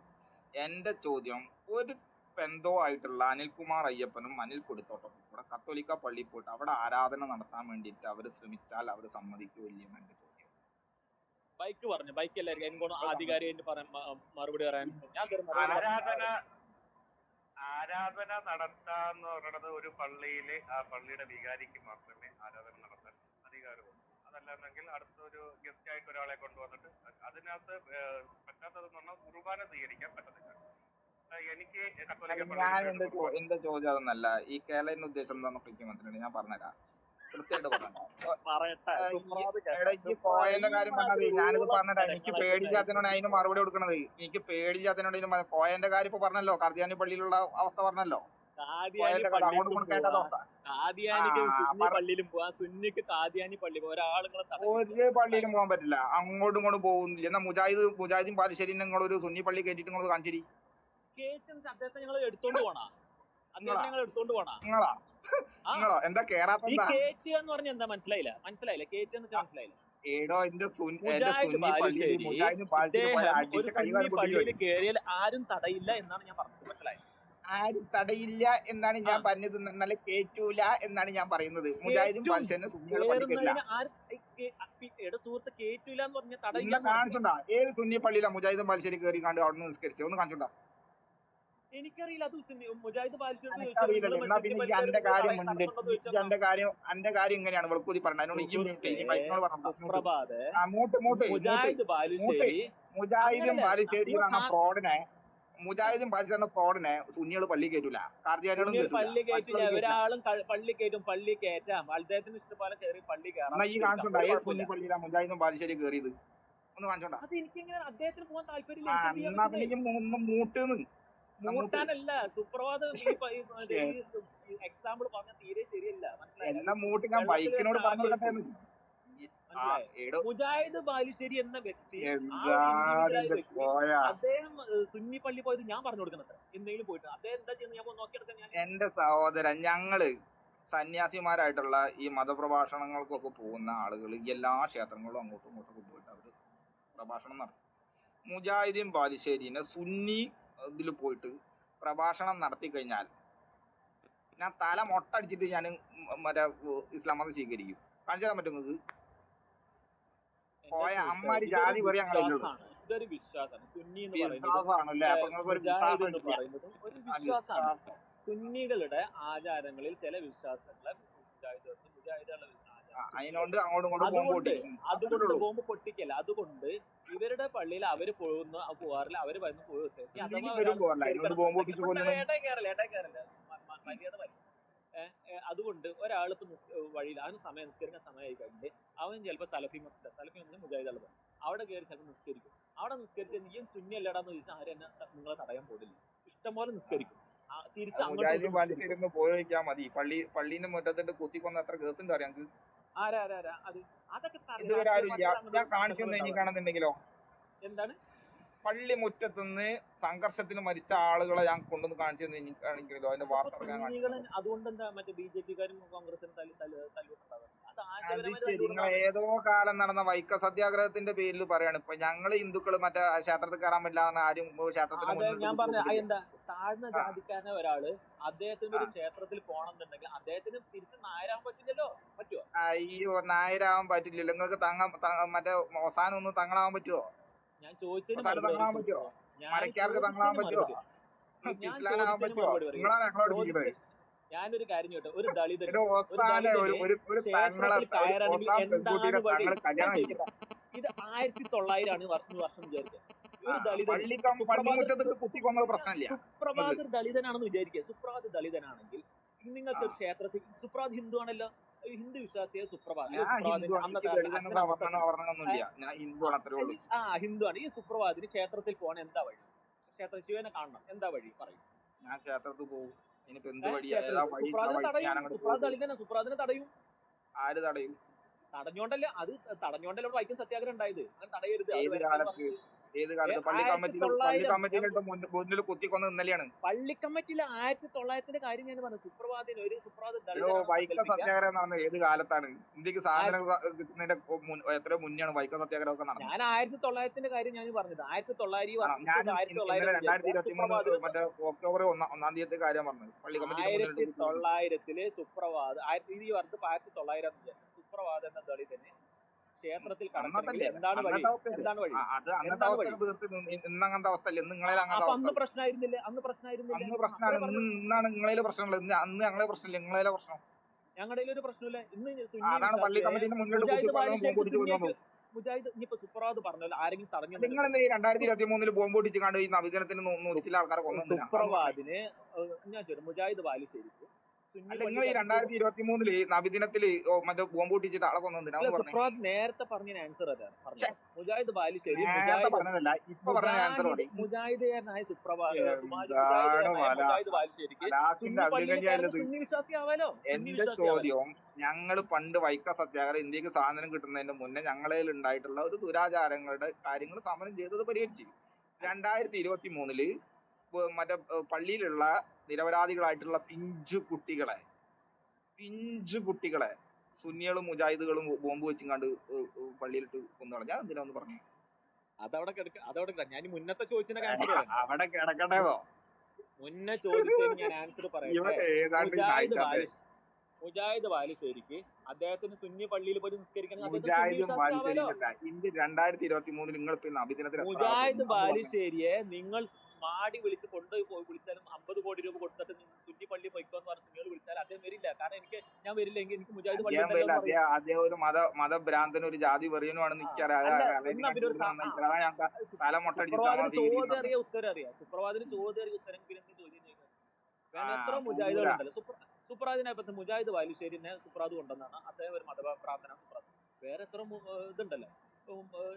എന്റെ ചോദ്യം, ഒരു പെന്തോ ആയിട്ടുള്ള അനിൽകുമാർ അയ്യപ്പനും അനിൽ കൊടുത്തോട്ടും കൂടെ കത്തോലിക്ക പള്ളിയിൽ പോയിട്ട് അവിടെ ആരാധന നടത്താൻ വേണ്ടിയിട്ട് അവർ ശ്രമിച്ചാൽ അവർ സമ്മതിക്കില്ലെന്ന് എന്റെ ചോദ്യം. ബൈക്ക് പറഞ്ഞു. ബൈക്ക് എല്ലാവർക്കും എനിക്കോണം ആധികാരികമായിട്ട് മറുപടി പറയാൻ ഞാൻ ഇതുവരെ മറുപടി ആരാധന നടത്താന്ന് പറയുന്നത് ഒരു പള്ളിയില് ആ പള്ളിയുടെ വികാരിക്ക് മാത്രമേ ആരാധന നടത്താൻ അധികാരമുള്ളൂ. അതല്ലാന്നെങ്കിൽ അടുത്തൊരു ഗസ്റ്റ് ആയിട്ട് ഒരാളെ കൊണ്ടുവന്നിട്ട് അതിനകത്ത് പറ്റാത്തതെന്ന് പറഞ്ഞാൽ കുർബാന സ്വീകരിക്കാൻ പറ്റത്തില്ല. എനിക്ക് കത്തോലിക്ക ഞാൻ പള്ളിയിൽ എന്റെ ചോദ്യം അതൊന്നല്ല. ഈ കേരളത്തിന്റെ ഉദ്ദേശം എന്താണെന്നൊക്കെ എനിക്ക് മനസ്സിലുണ്ട്. ഞാൻ പറഞ്ഞുതരാം, കൃത്യമായിട്ട് പറഞ്ഞുതരാം. പറയട്ടെ. സുപ്രഭാത് ഈ കോയന്റെ കാര്യം പറഞ്ഞത് ഞാനിത് പറഞ്ഞിട്ടാ. എനിക്ക് പേടിച്ചാത്തനോട് അതിന് മറുപടി കൊടുക്കണത്. എനിക്ക് പേടിച്ചാത്തനോട് കോയന്റെ കാര്യം ഇപ്പൊ പറഞ്ഞല്ലോ. കർദിയാനി പള്ളിയിലുള്ള അവസ്ഥ പറഞ്ഞല്ലോ. കാദിയാനി കോയന്റെ കഥ അങ്ങോട്ടും പള്ളിയിലും ഇങ്ങോട്ടും കേട്ട അവസ്ഥ. കാദിയാനിക്ക് സുന്നി പള്ളിയിലും പോവാ. സുന്നിക്ക് കാദിയാനി പള്ളി ഒരാളുകളെ ഒരു പള്ളിയിലും പോകാൻ പറ്റില്ല. അങ്ങോട്ടും ഇങ്ങോട്ടും പോകുന്നില്ല. എന്നാ മുജാഹിദും ബാലുശ്ശേരി നിങ്ങളൊരു സുന്നി പള്ളി കയറ്റിട്ട് നിങ്ങൾ കാണിച്ചിരി. കേറ്റുന്ന അദ്ദേഹത്തെ ഞങ്ങൾ എടുത്തോണ്ട് പോണാ. അദ്ദേഹത്തെ ഞങ്ങൾ എടുത്തോണ്ട് പോണാ. നിങ്ങളോ എന്താ കേറാത്ത? ഈ കേറ്റുക എന്ന് പറഞ്ഞ എന്താ മനസ്സിലായില്ല? കേറ്റുക എന്ന് വെച്ചാൽ മനസ്സിലായില്ല. ഏടോ എന്റെ മുജാഹിദ് ബാലുശ്ശേരി ഇദ്ദേഹം ഒരു സുന്നി പള്ളിയിൽ കയറിയാൽ ആരും തടയില്ല എന്നാണ് ഞാൻ പറഞ്ഞത്. മനസ്സിലായില്ല? ആരും തടയില്ല എന്നാണ് ഞാൻ പറഞ്ഞത്. നല്ല കേറ്റൂല എന്നാണ് ഞാൻ പറയുന്നത്. മുജാഹിദും ബാലുശ്ശേരി സുന്നികൾ പള്ളിക്കില്ല. സുഹൃത്ത് കേറ്റൂല എന്ന് പറഞ്ഞ തടയില്ല. കാണിച്ചുണ്ടാ ഏത് സുന്നി പള്ളിയിലാ മുജാഹിദും ബാലുശ്ശേരി കയറി കണ്ട് അവിടെ നിന്ന് നിസ്കരിച്ചത്? ഒന്ന് കാണിച്ചുണ്ടാ. എനിക്കറിയില്ല. അത് മുജാഹിദ് ബാലുശ്ശേരി എന്നാ പിന്നെ എന്റെ കാര്യം ഇങ്ങനെയാണ് വെളുക്കൂതി പറഞ്ഞത്. മുജാഹിദും ബാലുശ്ശേരി ഫ്രോഡിനെ സുന്നികൾ പള്ളി കയറ്റൂല. കാർദിയാനികളും പള്ളി കയറ്റില്ല. ഒരാളും പള്ളി കയറ്റും. പള്ളി കയറ്റാം. അദ്ദേഹത്തിന് ഇഷ്ടപോലെ കയറി പള്ളി കയറാം. ഈ കാണിച്ചുണ്ടാ ഏത് സുന്നി പള്ളിയിലാ മുജാഹിദും ബാലുശ്ശേരി കയറിയത്? ഒന്ന് കാണിച്ചോണ്ടാ. അത് എനിക്കെങ്ങനെ അദ്ദേഹത്തിന് പോകാൻ താല്പര്യമില്ല. മൂട്ടാനല്ല സുപ്രഭാത് എക്സാമ്പിൾ പറഞ്ഞ തീരെ ശരിയല്ല. മുജാഹിദ് ബാലുശ്ശേരി എന്ന വ്യക്തി അദ്ദേഹം സുന്നി പള്ളി പോയത് ഞാൻ പറഞ്ഞു കൊടുക്കുന്നത്. എന്തെങ്കിലും പോയിട്ട് അദ്ദേഹം എന്താ ചെയ്യുന്നത് ഞാൻ നോക്കിയെടുക്കാൻ. എന്റെ സഹോദരൻ, ഞങ്ങള് സന്യാസിമാരായിട്ടുള്ള ഈ മതപ്രഭാഷണങ്ങൾക്കൊക്കെ പോകുന്ന ആളുകൾ എല്ലാ ക്ഷേത്രങ്ങളും അങ്ങോട്ടും ഇങ്ങോട്ടും പോയിട്ട് അവര് പ്രഭാഷണം നടത്തും. മുജാഹിദീൻ ബാലുശ്ശേരിനെ സുന്നി ഇതിൽ പോയിട്ട് പ്രഭാഷണം നടത്തി കഴിഞ്ഞാൽ ഞാൻ തല മൊട്ടടിച്ചിട്ട് ഞാൻ മറ്റേ ഇസ്ലാം മതം സ്വീകരിക്കും. കാണിച്ചു തരാൻ പറ്റുന്നത് പോയ അമ്മാരി ജാതി പറയാ ഇതൊരു വിശ്വാസമാണ്. സുന്നി എന്ന് പറയുന്നത് സുന്നികളുടെ ആചാരങ്ങളിൽ ചില വിശ്വാസങ്ങളെ അതിനോണ്ട് അങ്ങോട്ടും ഇങ്ങോട്ടും അതുകൊണ്ട് ബോംബ് പൊട്ടിക്കല്ല. അതുകൊണ്ട് ഇവരുടെ പള്ളിയിൽ അവര് പോവാറില്ല. അവര് വരുന്ന മര്യാദ വരും. അതുകൊണ്ട് ഒരാളിപ്പോ വഴിയിൽ അവന് സമയം നിസ്കരിക്കാൻ സമയമായി കഴിഞ്ഞിട്ട് അവൻ ചിലപ്പോൾ സലഫി മസ്ജിദ് മുജാഹിദ് പോകും. അവിടെ കയറി ചിലപ്പോൾ നിസ്കരിക്കും. അവിടെ നിസ്കരിച്ച് നീയും സുന്നി അല്ലടാന്ന് ചോദിച്ചാൽ ആരും എന്നെ നിങ്ങളെ തടയാൻ പോകില്ല. ഇഷ്ടംപോലെ നിസ്കരിക്കും. തിരിച്ച് പോയിക്കാൻ മതി. പള്ളീന്റെ മുറ്റത്തിട്ട് കുത്തിക്കൊന്ന എത്ര കേസ് ഉണ്ട് അറിയാം. അതൊക്കെ ഞാൻ കാണിച്ചു എനിക്കാണെന്നുണ്ടെങ്കിലോ എന്താണ് പള്ളി മുറ്റത്തുനിന്ന് സംഘർഷത്തിന് മരിച്ച ആളുകളെ ഞാൻ കൊണ്ടുവന്ന് കാണിച്ചു എനിക്കാണെങ്കിലോ അതിന്റെ വാർത്ത അതുകൊണ്ട് എന്താ മറ്റേ BJP-ക്കാരും കോൺഗ്രസിനും നിങ്ങൾ ഏതോ കാലം നടന്ന വൈക്ക സത്യാഗ്രഹത്തിന്റെ പേരിൽ പറയാണ്. ഇപ്പൊ ഞങ്ങള് ഹിന്ദുക്കള് മറ്റേ ക്ഷേത്രത്തിൽ കയറാൻ പറ്റില്ല ആരും ക്ഷേത്രത്തിന്. ഞാൻ പറഞ്ഞ എന്താ താഴ്ന്ന ജാതിക്കാരനെ ഒരാള് അദ്ദേഹത്തിന് ഒരു ക്ഷേത്രത്തിൽ പോകണമെന്നുണ്ടെങ്കിൽ അദ്ദേഹത്തിന് തിരിച്ച് നായരാൻ പറ്റില്ലല്ലോ. പറ്റുമോ? അയ്യോ, നായരാവാൻ പറ്റില്ലല്ലോ. നിങ്ങൾക്ക് മറ്റേ അവസാനം ഒന്ന് തങ്ങളാവാൻ പറ്റുമോ? ഞാൻ ചോദിച്ചതിന് തങ്ങളാവാൻ പറ്റുമോ? മരക്കാർക്ക് തങ്ങളാവാൻ പറ്റുമോ? ഇസ്ലാമാവാൻ പറ്റുമോ? നിങ്ങളാണ് ഞങ്ങളോട് ഇരിക്കുന്നത്. ഞാനൊരു കാര്യം ചോട്ടെ. ഒരു ദളിതൻ ഇത് 1900 വർഷം വിചാരിക്കുക. ഒരു ദളിതൻ സുപ്രഭാത് ദളിതനാണെന്ന് വിചാരിക്കുക. സുപ്രഭാത് ദളിതനാണെങ്കിൽ നിങ്ങൾക്ക് ക്ഷേത്രത്തിൽ സുപ്രഭാത് ഹിന്ദു ആണല്ലോ. ഹിന്ദു വിശ്വാസിയെ സുപ്രഭാത് ഞാൻ സുപ്രഭാതിന് ഹിന്ദുവാണ്, എനിക്ക് അന്നത്തെ ദളിതനോ അച്ഛൻ അമ്മത്തെ സവർണ്ണനൊന്നുമില്ല, ഞാൻ ഹിന്ദുവാണ്, അത്രേ ഉള്ളൂ. ഹിന്ദുവാണ്. ഈ സുപ്രഭാതിന് ക്ഷേത്രത്തിൽ പോകാൻ എന്താ വഴി? ക്ഷേത്ര ശിവനെ കാണണം, എന്താ വഴി പറയും? ഞാൻ ക്ഷേത്രത്തിൽ പോകും. ഇനിയിപ്പോ എന്ത് വഴിയാ, ക്ഷേത്രത്തിൽ ഏതാ വഴി, ആ സുപ്രഭാതിനെ വഴിക്ക് തടയും. ഞാൻ അങ്ങോട്ട് സുപ്രഭാത് പോകും. ദളിതനെ, സുപ്രഭാതിനെ തടയും. ആര് തടയും? തടഞ്ഞോണ്ടല്ലേ അത് തടഞ്ഞോണ്ടല്ലേ ഇവിടെ വൈക്കം സത്യാഗ്രഹം ഉണ്ടായത്. അങ്ങനെ തടയരുത്, അത് ഏത് വരട്ടെ എന്ന് കാലത്ത്? പറഞ്ഞിട്ട്. ഏത് കാലത്ത്? പള്ളി 1900 കമ്മിറ്റിയിലിട്ട് മുന്നിൽ കുത്തിക്കൊന്ന് ഇന്നലെയാണ്. പള്ളിക്കമ്മറ്റിയിലെ 1900 കാര്യം ഞാൻ പറഞ്ഞു. സുപ്രഭാതിന് ഒരു സുപ്രഭാത് എടോ, ദളിതനാണെന്ന് വൈക്കം സങ്കല്പിക്കുക. സത്യാഗ്രഹം എന്ന് പറഞ്ഞത് ഏത് കാലത്താണ്? ഇന്ത്യക്ക് സ്വാതന്ത്ര്യം കിട്ടുന്നതിന്റെ എത്രയോ മുന്നെയാണ് വൈക്കം സത്യാഗ്രഹം ഒക്കെ നടന്നത്. ഞാൻ 1900 കാര്യം ഞാൻ പറഞ്ഞത്. 1900 ഈ ആണോ? ഞാൻ വർഷത്തിൽ ഇന്നലെ 2023 സുപ്രഭാതിന് മറ്റേ ഒക്ടോബർ ഒന്നാം തീയതി കാര്യം പറഞ്ഞത്. പള്ളി കമ്മിറ്റിന്റെ മുന്നിലിട്ട് കുത്തി. 1900 സുപ്രഭാത് ഈ വർഷത്ത് 1900 സുപ്രഭാത് എന്ന ദളിതന് ക്ഷേത്രത്തിൽ കടക്കണമെങ്കിൽ എന്താണ് വഴി? എന്താണ് വഴി? അത് അന്നത്തെ അവസ്ഥ തീർത്ത് ഇന്ന് അങ്ങനത്തെ അവസ്ഥ അല്ല. ഇന്ന് നിങ്ങളെ അങ്ങനത്തെ അപ്പൊ അവസ്ഥ അന്ന് പ്രശ്നമായിരുന്നില്ലേ? അന്ന് പ്രശ്നമായിരുന്നില്ലേ? അന്ന് പ്രശ്നമാണ്. ഇന്നാണ് നിങ്ങളെ പ്രശ്നമുള്ളത്. അന്ന് ഞങ്ങളെ പ്രശ്നമില്ല, നിങ്ങളെ പ്രശ്നം. ഞങ്ങളുടെ ഒരു പ്രശ്നമില്ല. ഇന്ന് അതാണ് പള്ളി കമ്മിറ്റിന്റെ മുന്നിലോട്ട് മുജാഹിദ് ഇനിയിപ്പോ സുപ്രഭാത് പറഞ്ഞല്ലോ, ആരെങ്കിലും തടഞ്ഞു? നിങ്ങൾ എന്താ ഈ 2023 ബോംബ് പൊട്ടിച്ച് കണ്ട് ഈ നവീകരണത്തിന് ചില ആൾക്കാരെ കൊന്നു? സുപ്രഭാതിന് ഞാൻ ചോദിച്ചു, മുജാഹിദ് ബാലുശ്ശേരിക്ക് അല്ല, നിങ്ങൾ ഈ 2023 നബിദിനത്തില് മറ്റേ ബോംബ് പൊട്ടിച്ചിട്ട് ആളെ കൊന്നതിനാ പറഞ്ഞു? സുപ്രഭാത് നേരത്തെ പറഞ്ഞ ആൻസർ അതാണ് പറഞ്ഞത്. മുജാഹിദ് ബാലുശ്ശേരി പറഞ്ഞതല്ല, ഇപ്പൊ പറഞ്ഞ ആൻസർ മതി. മുജാഹിദുകാരനായ സുപ്രഭാത് ബാലുശ്ശേരിക്ക് സുന്നി വിശ്വാസി ആവാലോ. എന്റെ ചോദ്യം, ഞങ്ങള് പണ്ട് വൈക്കം സത്യാഗ്രഹം ഇന്ത്യക്ക് സ്വാതന്ത്ര്യം കിട്ടുന്നതിന്റെ മുന്നേ ഞങ്ങളിൽ ഉണ്ടായിട്ടുള്ള ഒരു ദുരാചാരങ്ങളുടെ കാര്യങ്ങൾ സമരം ചെയ്തത് പരിഹരിച്ചു. 2023 മറ്റേ പള്ളിയിലുള്ള നിരപരാധികളായിട്ടുള്ള പിഞ്ചു കുട്ടികളെ സുന്നികളും മുജാഹിദുകളും ബോംബ് വെച്ചിങ്ങാണ്ട് പള്ളിയിലിട്ട് കൊന്നുകളഞ്ഞ എന്തിനാ ഒന്ന് പറഞ്ഞു? അതവിടെ ഞാൻ മുന്നത്തെ ചോദിച്ചതിന്റെ ആൻസർ അവിടെ കിടക്കണ്ടേതോ? മുന്നേ ചോദിച്ചതിന് ഞാൻ ആൻസർ പറയാം. മുജാഹിദ് ബാലുശ്ശേരിക്ക് അദ്ദേഹത്തിന് സുന്നി പള്ളിയിൽ പോയി നിസ്കരിക്കണം. ഇന്ത്യ 2023 നിങ്ങൾ മുജാഹിദ് ബാലുശ്ശേരിയെ നിങ്ങൾ മാടി വിളിച്ച് കൊണ്ടുപോയി വിളിച്ചാലും 50 കോടി രൂപ കൊടുത്തിട്ട് സുന്നി പള്ളി പൊയ്ക്കോന്ന് പറഞ്ഞ സുന്നികൾ വിളിച്ചാൽ അദ്ദേഹം വരില്ല. കാരണം ഞാൻ വരില്ലെങ്കിൽ എനിക്ക് മുജാഹിദ് പള്ളി അദ്ദേഹം ഒരു മതഭ്രാന്തനും ഒരു ജാതി വെറിയനുമാണെന്ന് ചോദ്യം അറിയാം, ഉത്തരം അറിയാം. സുപ്രഭാതിന് ചോദ്യം അറിയാം, ഉത്തരം പിന്നെ ചോദ്യം ചെയ്യുന്നത് വേണം. എത്ര മുജാഹിദുകളുണ്ടല്ലോ. സുപ്രഭാതിനെ മുജാഹിദ് ബാലുശ്ശേരിനെ സുപ്രാത് കൊണ്ടെന്നാണ് അദ്ദേഹം ഒരു മതഭ്രാന്തനാണ് സുപ്രാത്. വേറെ എത്ര ഇതുണ്ടല്ലോ,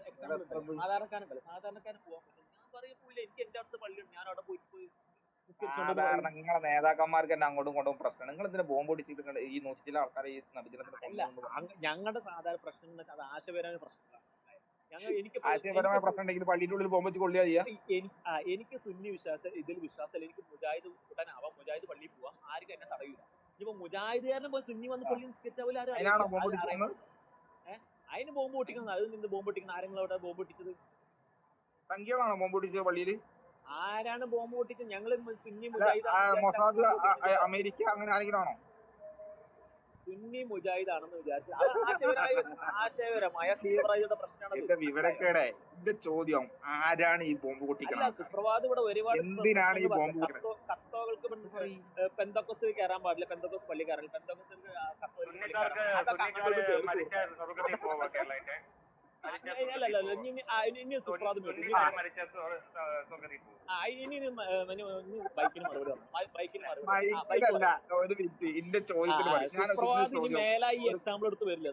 എക്സാമ്പിൾ ഉണ്ടല്ലോ. സാധാരണക്കാരന് പോകാൻ പറ്റും. ഞാൻ പറയൂല, എനിക്ക് എന്റെ അടുത്ത് പള്ളിയുണ്ട്, ഞാൻ അവിടെ പോയി സാധാരണ നിങ്ങളെ നേതാക്കന്മാർക്ക് തന്നെ അങ്ങോട്ടും ഇങ്ങോട്ടും പ്രശ്നം. നിങ്ങൾ ഇതിന് ബോംബ് പൊടിച്ചിട്ട് ഈ ചില ആൾക്കാരെ ഈ നബിദിനത്തിന് ഞങ്ങളുടെ സാധാരണ പ്രശ്നം എന്ന് വെച്ചാൽ അത് ആശയപരമായ പ്രശ്നങ്ങളാണ്. ആശയപരമായ പ്രശ്നം ഉണ്ടെങ്കിൽ പള്ളിയുടെ ഉള്ളിൽ ബോംബ് വെച്ച് കൊള്ളുക ചെയ്യാം. എനിക്ക് സുന്നി വിശ്വാസം ഇതിൽ വിശ്വാസമല്ല. എനിക്ക് മുജാഹിദ് ഉടനാവാം, മുജാഹിദ് പള്ളിയിൽ പോവാം, ആരും എന്നെ തടയൂല. ഇനിയിപ്പോ മുജാഹിദുകാരനെ പോയി സുന്നി വന്ന് പള്ളി നിസ്കരിച്ചാൽ അതിന് ബോംബ് പൊട്ടിക്കുന്നത്. അതിൽ നിന്ന് ബോംബ് പൊട്ടിക്കുന്ന ആരെങ്കിലും അവിടെ ബോംബ് പൊട്ടിച്ചത്? സംഖ്യകളാണോ ബോംബ് പൊട്ടിച്ചത് പള്ളിയിൽ? ആരാണ് ബോംബ് പൊട്ടിച്ചത്? ഞങ്ങള് സുന്നി അമേരിക്ക അങ്ങനെ ആരെങ്കിലും ആണോ? സുന്നി മുജാഹിദാണെന്ന് വിചാരിച്ചു. ആശയപരമായ തീവ്രതയുടെ പ്രശ്നമാണ്. എന്റെ വിവരക്കേടെ. എന്റെ ചോദ്യം, ആരാണ് ഈ ബോംബ് പൊട്ടിക്കുന്നത്? സുപ്രഭാത് ഇവിടെ ഒരുപാട് എന്തിനാണ് ഈ ബോംബ് കത്തോകൾക്ക് പെന്തക്കോസ് കയറാൻ പാടില്ല, പെന്തക്കോസ് പള്ളി കയറാൻ, പെന്തക്കോസ് ഇനി സുപ്രഭാത് ബൈക്കിന് മറുപടി മേല ഈ എക്സാമ്പിൾ എടുത്ത് വരില്ല.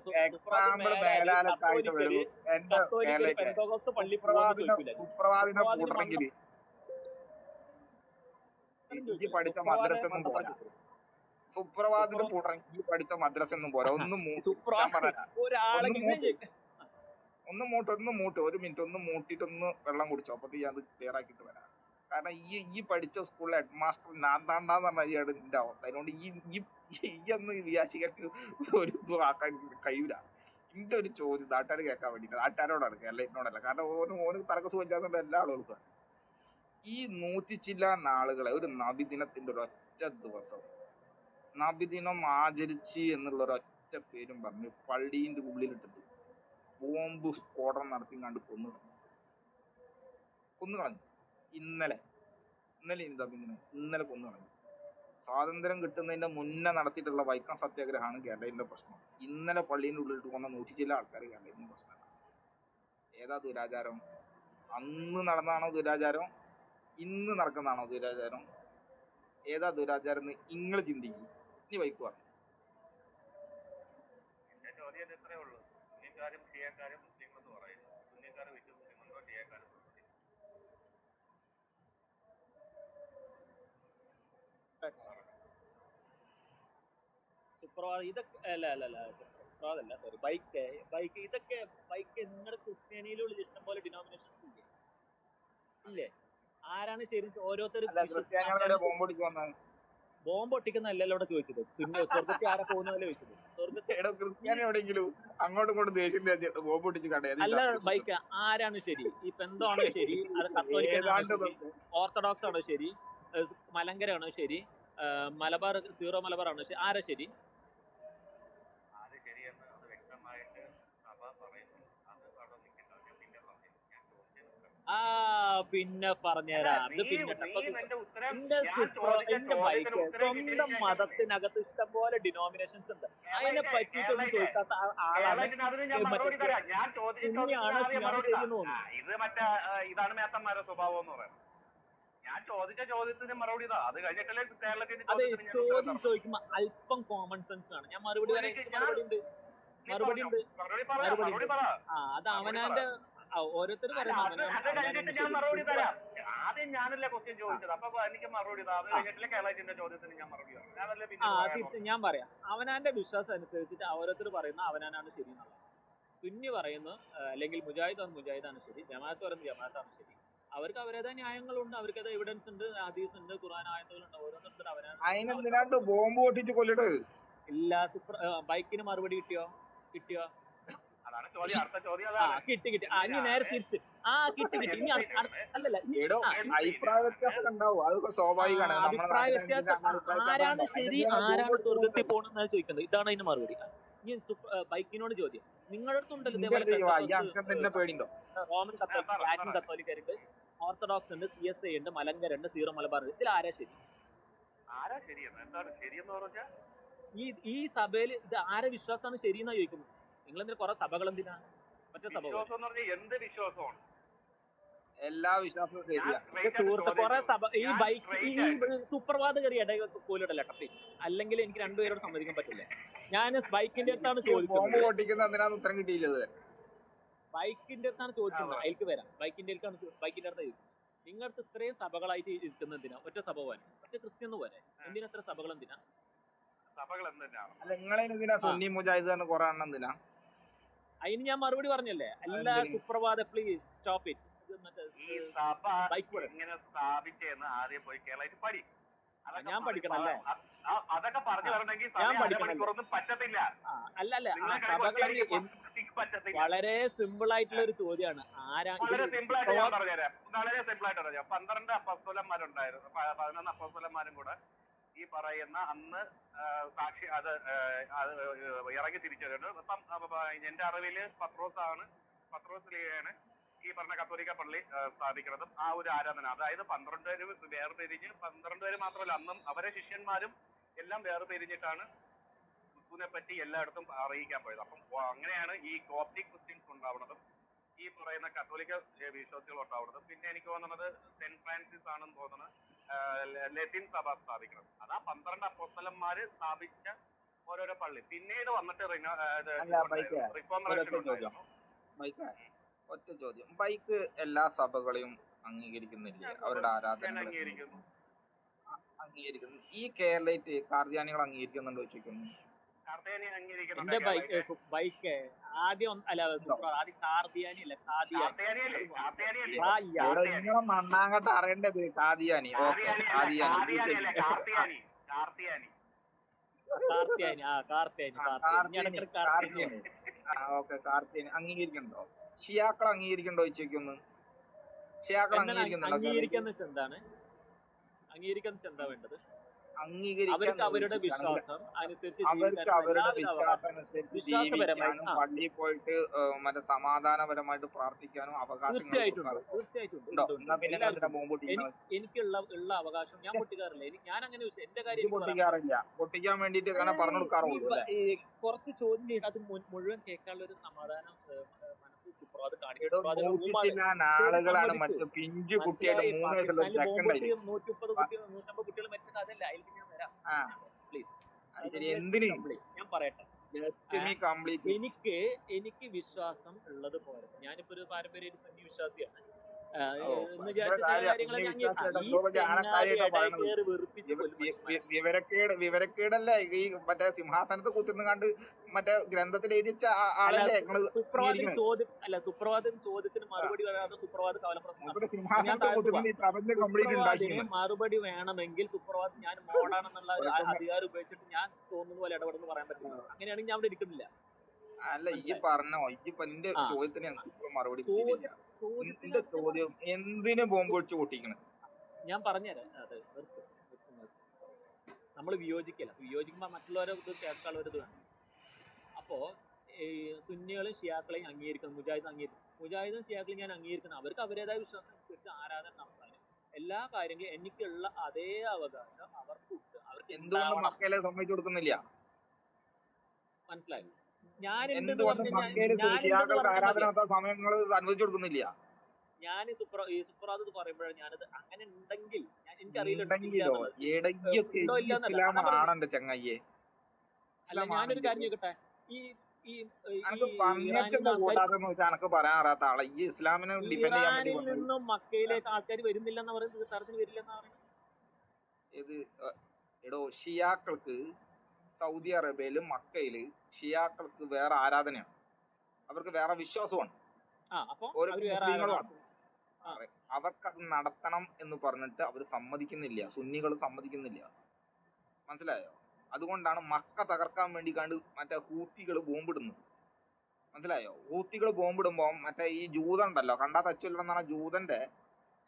പെന്തക്കോസ് പള്ളി പഠിച്ച മദ്രസ ഒന്നും പോരാ. സുപ്രഭാതിന്റെ പൂട്ടറങ്ങി പഠിച്ച മദ്രസ ഒന്നും പോരാ. ഒന്ന് മൂട്ട് ഒരു മിനിറ്റ് ഒന്ന് മൂട്ടിട്ടൊന്ന് വെള്ളം കുടിച്ചോ. അപ്പൊ അത് ക്ലിയർ ആക്കിയിട്ട് വരാം. കാരണം ഈ പഠിച്ച സ്കൂളിലെ ഹെഡ് മാസ്റ്റർ നാന്താണ്ടാന്ന് പറഞ്ഞാൽ ഇതിന്റെ അവസ്ഥ. അതുകൊണ്ട് ഈ ഒന്ന് വിചാരിച്ചിട്ട് ഒരു ഇത് ആക്കാൻ കഴിയൂല. എന്റെ ഒരു ചോദ്യം നാട്ടുകാർ കേൾക്കാൻ വേണ്ടിട്ട്, നാട്ടുകാരോടാണ്, കേരളത്തിനോടല്ല. കാരണം ഓന് തലക്ക് സുഖിച്ചാന്നുണ്ട് എല്ലാ ആളുകൾക്കും. ഈ 100 ചില്ലാൻ ആളുകളെ ഒരു നബിദിനത്തിന്റെ ഒരൊറ്റ ദിവസം നബിദിനം ആചരിച്ച് എന്നുള്ള ഒരൊറ്റ പേരും പറഞ്ഞ് പള്ളീന്റെ ഉള്ളിലിട്ടിട്ട് ബോംബ് സ്ഫോടനം നടത്തി കണ്ട് കൊന്നുകളഞ്ഞു. ഇന്നലെ കൊന്നുകളഞ്ഞു. സ്വാതന്ത്ര്യം കിട്ടുന്നതിന്റെ മുന്നേ നടത്തിയിട്ടുള്ള വൈക്കം സത്യാഗ്രഹമാണ് കേരളത്തിന്റെ പ്രശ്നം. ഇന്നലെ പള്ളീന്റെ ഉള്ളിലിട്ട് കൊന്ന 100 ചില ആൾക്കാർ കേരളത്തിന്റെ പ്രശ്നമാണ്. ഏതാ ദുരാചാരം? അന്ന് നടന്നതാണോ ദുരാചാരം? ഇന്ന് നടക്കുന്നതാണോ ദുരാചാരം? ഏതാ ദുരാചാരം എന്ന് നിങ്ങൾ ചിന്തിക്കും. ഇനി വൈക്കുവാണ് സുന്നിക്കാരും ഷിയക്കാരും മുസ്ലിങ്ങളെന്ന് പറയുന്നു. സുന്നിക്കാർ വിശ്വസിക്കുന്നുണ്ടോ ഷിയക്കാരും? സുപ്രഭാതം ഇതൊക്കെ അല്ല സുപ്രഭാതല്ല, സോറി, ബൈക്ക് ഇതൊക്കെ നിങ്ങളുടെ ക്രിസ്ത്യാനിയിലുള്ള ഇഷ്ടം പോലെ ഡിനോമിനേഷൻസ് ഇല്ലേ? ഇല്ലേ? ആരാണ് ശരി? ഓരോരുത്തർ അല്ല ക്രിസ്ത്യാനികളുടെ ബോംബ് പൊട്ടിക്ക് വന്നത് ബോംബ് പൊട്ടിക്കുന്നല്ലല്ലോ ഇവിടെ ചോദിച്ചത്. സ്വർഗത്തിൽ ആരെ പോകുന്നതല്ലേ ചോദിച്ചത്? സ്വർഗത്തിൽ എടോ ക്രിസ്ത്യാനി എവിടെയെങ്കിലും അങ്ങോട്ടും ഇങ്ങോട്ടും ദേഷ്യം തേച്ചിട്ട് ബോംബ് പൊട്ടിച്ച് കടയാ അല്ല ബൈക്ക് ആരാണ് ശരി? ഈ പെന്തോ ആണോ ശരി? അത് കത്തോലിക്കനാണോ ഏതാണ്ട് ശരി? ഓർത്തഡോക്സ് ആണോ ശരി? മലങ്കര ആണോ ശരി? മലബാർ സീറോ മലബാർ ആണോ ശരി? ആരാ ശരി? ആര് ശരിയെന്ന് അത് വ്യക്തമായിട്ട് സഭ പറയുന്നു. അത് അവിടെ നിൽക്കട്ടെ, ഞാൻ പിന്നെ പറഞ്ഞു. ഞാൻ ചോദിച്ചത് ആ പിന്നെ പറഞ്ഞുതരാം. ഇത് പിന്നെ എന്റെ ഉത്തരം എന്റെ ഞാൻ ചോദിച്ച എന്റെ ചോദ്യത്തിന് ബൈക്ക് ഉത്തരം സ്വന്തം കിട്ടിയതിന് ശേഷം മതത്തിനകത്ത് ഇഷ്ടംപോലെ ഡിനോമിനേഷൻസ് ഉണ്ട്. അതിനെ പറ്റിയിട്ടൊന്നും ചോദിക്കാത്ത ആളാണ് കേരളത്തിന് അതിന് ഞാൻ മറുപടി തരാം. ഞാൻ ചോദിച്ച ചോദ്യത്തിന് ആദ്യം മറുപടി തരാം. ഇത് മറ്റേ ഇതാണ് മേത്തന്മാരുടെ സ്വഭാവം എന്ന് പറയുന്നത്. ഞാൻ ചോദിച്ച ചോദ്യത്തിന് മറുപടി ഇതാ. അത് കഴിഞ്ഞിട്ടല്ലേ കേരളത്തിന്റെ അതെ, ചോദ്യത്തിന് ഞാൻ ചോദ്യം ഉത്തരം ചോദിക്കുമ്പോ അല്പം കോമൺ സെൻസ് ആണ്. ഞാൻ മറുപടി പറയാൻ എനിക്ക് മറുപടി ഉണ്ട്. മറുപടി പറ. ആ അത് അവനാന്റെ ഓരോരുത്തർ അത് പറയുന്നത് കഴിഞ്ഞിട്ട് ഞാൻ മറുപടി തരാം. ആദ്യം ഞാനല്ലേ ക്വസ്റ്റ്യൻ ചോദിച്ചത്, അപ്പൊ എനിക്ക് മറുപടി ഇതാ. അത് കഴിഞ്ഞിട്ടല്ലേ കേരളത്തിന്റെ ചോദ്യത്തിന് ഞാൻ മറുപടി തരാം. ഞാനല്ലേ പിന്നെ ഞാൻ പറയാം. അവനാന്റെ വിശ്വാസം അനുസരിച്ചിട്ട് ഓരോരുത്തർ പറയുന്ന അവനാനാണ് ശരി എന്നുള്ളത്. സുന്നി പറയുന്നു അല്ലെങ്കിൽ മുജാഹിദാണ് ശരി, ജമാഅത്ത് പറയുന്നത് ജമാഅത്താണ് ശരി. അവർക്ക് അവരേതായ ന്യായങ്ങളുണ്ട്, അവർക്ക് എവിഡൻസ് ഉണ്ട്, ഹദീസ് ഉണ്ട്, ഖുർആൻ ആയത്തുകളുണ്ട്. ഓരോരുത്തർ അതിനെന്തിനാണ്ട് ബോംബ് പൊട്ടിച്ച് കൊല്ലിട്ട് ഇല്ല. ബൈക്കിന് മറുപടി കിട്ടിയോ? അതാണ് ചോദ്യം. അടുത്ത ചോദ്യം കിട്ടി. ഇനി നേരെ തിരിച്ച് കിട്ടി. ഇനി അല്ലല്ല, അഭിപ്രായ വ്യത്യാസം ഉണ്ടാവും, അതൊക്കെ സ്വാഭാവികമാണ്. അഭിപ്രായ വ്യത്യാസം. ആരാണ് ശരി, ആരാണ് സ്വർഗത്തിൽ പോകണമെന്നാണ് ചോദിക്കുന്നത്. ഇതാണ് അതിന് മറുപടി. ഇനി ബൈക്കിനോട് ചോദ്യം. നിങ്ങളുടെ അടുത്തുണ്ടല്ലോ ഇതേപോലെ പേടിണ്ടോ? റോമൻ കത്തോലിക്ക, ലാറ്റിൻ കത്തോലിക്കരുണ്ട്, ഓർത്തഡോക്സ് ഉണ്ട്, CSI ഉണ്ട്, മലങ്കര ഉണ്ട്, സീറോ മലബാർ ഉണ്ട്. ഇതിൽ ആരാ ശരി? എന്താണ് ശരിയെന്ന് പറഞ്ഞാൽ ഈ സഭയിൽ ഇത് ആരെ വിശ്വാസമാണ് ശരിയെന്നാ ചോദിക്കുന്നത്. നിങ്ങൾ എന്തിനാ കുറെ സഭകൾ എന്തിനാ? മറ്റേ സഭ എന്ത് വിശ്വാസമാണ്? എല്ലാ വിശ്വാസവും സുഹൃത്ത് കുറെ സഭ ഈ ബൈക്ക് ഈ സുപ്രഭാത കയറി ഇടയിൽ പോലിടല്ല പ്ലീസ്. അല്ലെങ്കിൽ എനിക്ക് രണ്ടുപേരോട് സമ്മതിക്കാൻ പറ്റില്ല. ഞാൻ ബൈക്കിന്റെ അടുത്താണ് ചോദിക്കുന്നത്. ഉത്തരം കിട്ടിയില്ല. ബൈക്കിന്റെ അടുത്താണ് ചോദിക്കുന്നത്. അതിലേക്ക് വരാം. ബൈക്കിന്റെ അടുത്ത് ചോദിക്കുന്നത്. നിങ്ങളുടെ ഇത്രയും സഭകളായിട്ട് ഇരിക്കുന്ന എന്തിനാ? ഒറ്റ സഭ പോരാ? ഒറ്റ ക്രിസ്ത്യൻ പോരെ? എന്തിനാ എത്ര സഭകൾ? എന്തിനാ സഭകൾ? എന്തിനാണ് അല്ല നിങ്ങളെന്തിനാ സുന്നി മുജാഹിദ് കുറെ എണ്ണം എന്തിനാ? അതിന് ഞാൻ മറുപടി പറഞ്ഞല്ലേ. അല്ല സുപ്രഭാത പ്ലീസ് സ്റ്റോപ്പ് ഇറ്റ്. ഈ സഭ ഇങ്ങനെ സ്ഥാപിച്ചെന്ന് ആദ്യം പോയി കേരളത്തിൽ പഠി. ഞാൻ പഠിക്കണം അല്ലേ? അതൊക്കെ പറഞ്ഞു വരണമെങ്കിൽ മണിക്കൂറൊന്നും പറ്റത്തില്ല. അല്ല വളരെ സിമ്പിൾ ആയിട്ടുള്ള ഒരു ചോദ്യമാണ്. വളരെ സിമ്പിൾ ആയിട്ട് ഞാൻ പറഞ്ഞുതരാം. വളരെ സിമ്പിൾ ആയിട്ട് പറയാം. 12 അപ്പോസ്തലന്മാരുണ്ടായിരുന്നു. 11 അപ്പോസ്തലന്മാരും കൂടെ ഈ പറയുന്ന അന്ന് സാക്ഷി അത് ഇറങ്ങി തിരിച്ചു. എന്റെ അറിവില് പത്രോസിലെയാണ് ഈ പറഞ്ഞ കത്തോലിക്ക പള്ളി സ്ഥാപിക്കുന്നത്. ആ ഒരു ആരാധന, അതായത് 12 പേര് വേർതിരിഞ്ഞ്, 12 പേര് മാത്രമല്ല അന്നും അവരെ ശിഷ്യന്മാരും എല്ലാം വേർതിരിഞ്ഞിട്ടാണ് ക്രിസ്തുവിനെ പറ്റി എല്ലായിടത്തും അറിയിക്കാൻ പോയത്. അപ്പം അങ്ങനെയാണ് ഈ കോപ്റ്റിക് ക്രിസ്ത്യൻസ് ഉണ്ടാവുന്നതും ഈ പറയുന്ന കത്തോലിക്ക വിശ്വാസികൾ ഉണ്ടാവുന്നതും. പിന്നെ എനിക്ക് തോന്നുന്നത് സെന്റ് ഫ്രാൻസിസ് ആണെന്ന് തോന്നുന്നത് ലത്തീൻ സഭ സ്ഥാപിക്കുന്നത്. അതാ 12 അപ്പോസ്തലന്മാര് സ്ഥാപിച്ച ഓരോരോ പള്ളി. പിന്നീട് വന്നിട്ട് റിഫോർമേഷൻ ഉണ്ടായിരുന്നു. ഒറ്റ ചോദ്യം, ബൈക്ക് എല്ലാ സഭകളെയും അംഗീകരിക്കുന്നില്ലേ? അവരുടെ ആരാധന അംഗീകരിക്കുന്നു. ഈ കേരളത്തിൽ കാർദ്യാനികൾ അംഗീകരിക്കുന്നുണ്ടോ ചോദിക്കുന്നു? എന്റെ ബൈക്ക് ആദ്യം കാർദ്യാനി അല്ല, നിങ്ങളെ മണ്ണാങ്കട്ട അറിയേണ്ടത് കാദിയാനി. കാർത്തിയാനി അംഗീകരിക്കണ്ടോ? ഷിയാക്കൾ അംഗീകരിക്കണ്ടോ ചോദിക്കുന്നു? ഷിയാക്കൾ അംഗീകരിക്കുന്ന എന്താ വേണ്ടത്? അവർക്ക് അവരുടെ വിശ്വാസം അനുസരിച്ച് ജീവിക്കാനും പള്ളിയിൽ പോയിട്ട് മറ്റേ സമാധാനപരമായിട്ട് പ്രാർത്ഥിക്കാനും അവകാശം. എനിക്കുള്ള അവകാശം ഞാൻ പൊട്ടിക്കാറില്ല. ഞാൻ അങ്ങനെ എന്റെ കാര്യം പൊട്ടിക്കാൻ വേണ്ടിട്ട് പറഞ്ഞു കൊടുക്കാറുള്ളൂ. കുറച്ച് ചോദ്യം ചെയ്തിട്ട് അത് മുഴുവൻ കേൾക്കാനുള്ള ഒരു സമാധാനം സുപ്രഭാത് ആളുകളാണ് മറ്റു പിഞ്ചു കുട്ടിയുടെ 3 വയസ്സുള്ള 150 കുട്ടികൾ മരിച്ചത് അതല്ല. അതിലേക്ക് ഞാൻ വരാം പ്ലീസ്. എന്തിന് ഞാൻ പറയട്ടെ. Let me complete. എനിക്ക് വിശ്വാസം ഉള്ളത് പോലെ ഞാനിപ്പോ ഒരു പാരമ്പര്യ സുന്നി വിശ്വാസിയാണ് ഓ എന്ന് ഭയങ്കര വിചാരിച്ച ചില കാര്യ കാര്യങ്ങൾ സുന്നി ഞാൻ വിശ്വാസിയായിട്ട് ഈ എന്തോ വലിയ ചെങ്ങാതി ആനക്കാരിയായിട്ടാ ഇടയിൽ പറയണത്. കയറി വെറുപ്പിച്ച് കൊല്ലും മനുഷ്യന്മാരെ. വിവരക്കേടല്ലേ ഈ മറ്റേ സിംഹാസനത്ത് കുത്തിരുന്ന് കണ്ട് മറ്റേ ഗ്രന്ഥത്തിൽ എഴുതിച്ച ആളല്ലേ നിങ്ങള് സുപ്രഭാതത്തിന് ചോദ്യത്തിന് മറുപടി വരാതെ സുപ്രഭാത് കവലപ്രശ്നം മൂപ്പര് നടത്തും. ഞാൻ സിംഹാസനത്ത് താഴോട്ട് കുത്തിരുന്ന് ഈ പ്രപഞ്ചം കംപ്ലീറ്റ് സുപ്രഭാതിന് ഉണ്ടാക്കിയത്. മറുപടി വേണമെങ്കിൽ സുപ്രഭാത് ഞാൻ മോഡാണെന്നുള്ള അധികാരം ഉപയോഗിച്ചിട്ട് ഞാൻ തോന്നുന്ന പോലെ ഇടപെടുന്നു പറയാൻ പറ്റില്ല. അങ്ങനെയാണെങ്കിൽ ഞാൻ അവിടെ ഇരിക്കുന്നില്ല. അല്ല ഈ പറഞ്ഞോ ഇപ്പൊ നിന്റെ ആ ചോദ്യത്തിന് എനിക്ക് മറുപടി കിട്ടിയിട്ടില്ല. നിന്റെ ചോദ്യം എന്തിനു ബോംബ് വെച്ച് പൊട്ടിക്കണം? ഞാൻ പറഞ്ഞുതരാം. അത് നമ്മൾ വിയോജിക്കുമ്പോ മറ്റുള്ളവരെ ഇത് കേൾക്കാനുള്ള ഒരു ഇത് വേണം. അപ്പോ ഈ സുന്നികളും ഷിയാക്കളെയും അംഗീകരിക്കണം, മുജാഹിദും ഷിയാക്കളെയും ഞാൻ അംഗീകരിക്കണം. അവർക്ക് അവരുടേതായ വിശ്വാസം അനുസരിച്ച് ആരാധന നടത്താനും എല്ലാ കാര്യങ്ങളും എനിക്കുള്ള അതേ അവകാശം അവർക്കുണ്ട്. അവർക്ക് എന്തുകൊണ്ട് മക്കളെ സമ്മതിച്ചു കൊടുക്കുന്നില്ല? മനസ്സിലായി? ഞാൻ എന്തുകൊണ്ട് മക്കയില് ഷിയാക്കൾക്ക് ആരാധന നടത്താൻ സമയങ്ങൾ അനുവദിച്ചു കൊടുക്കുന്നില്ല? ഞാൻ സുപ്രാത് പറയുമ്പോഴാണ് ഞാനത് അങ്ങനെ ഉണ്ടെങ്കിൽ എനിക്കറിയില്ല. ആണെന്റെ ചങ്ങയ്യെ. അല്ല ഞാനൊരു കാര്യം ചോദിക്കട്ടെ, എനക്ക് പറയാൻ അറിയാത്ത ആളെ ഈ ഇസ്ലാമിനെ ഡിഫെൻഡ് ചെയ്യാൻ ഇറാനിൽ നിന്നും മക്കയിലേക്ക് ആൾക്കാർ വരുന്നില്ലെന്ന് പറയുന്നത് തീർത്ഥാടനത്തിന് വരില്ലെന്നാ പറയുന്നത്. ഇത് എടോ ഷിയാക്കൾക്ക് സൗദി അറേബ്യയിലും മക്കയില് ഷിയാക്കൾക്ക് വേറെ ആരാധനയാണ്, അവർക്ക് വേറെ വിശ്വാസമാണ്, ഓരോ മുസ്ലിങ്ങളുമാണ്. അവർക്കത് നടത്തണം എന്ന് പറഞ്ഞിട്ട് അവർ സമ്മതിക്കുന്നില്ല, സുന്നികൾ സമ്മതിക്കുന്നില്ല. മനസ്സിലായോ? അതുകൊണ്ടാണ് മക്ക തകർക്കാൻ വേണ്ടി കണ്ട് മറ്റേ ഹൂത്തികൾ ബോംബിടുന്നത്. മനസ്സിലായോ? ഹൂത്തികൾ ബോംബിടുമ്പോ മറ്റേ ഈ ജൂതൻ ഉണ്ടല്ലോ, കണ്ടാ തച്ചുല്ലെന്നാണ് ജൂതന്റെ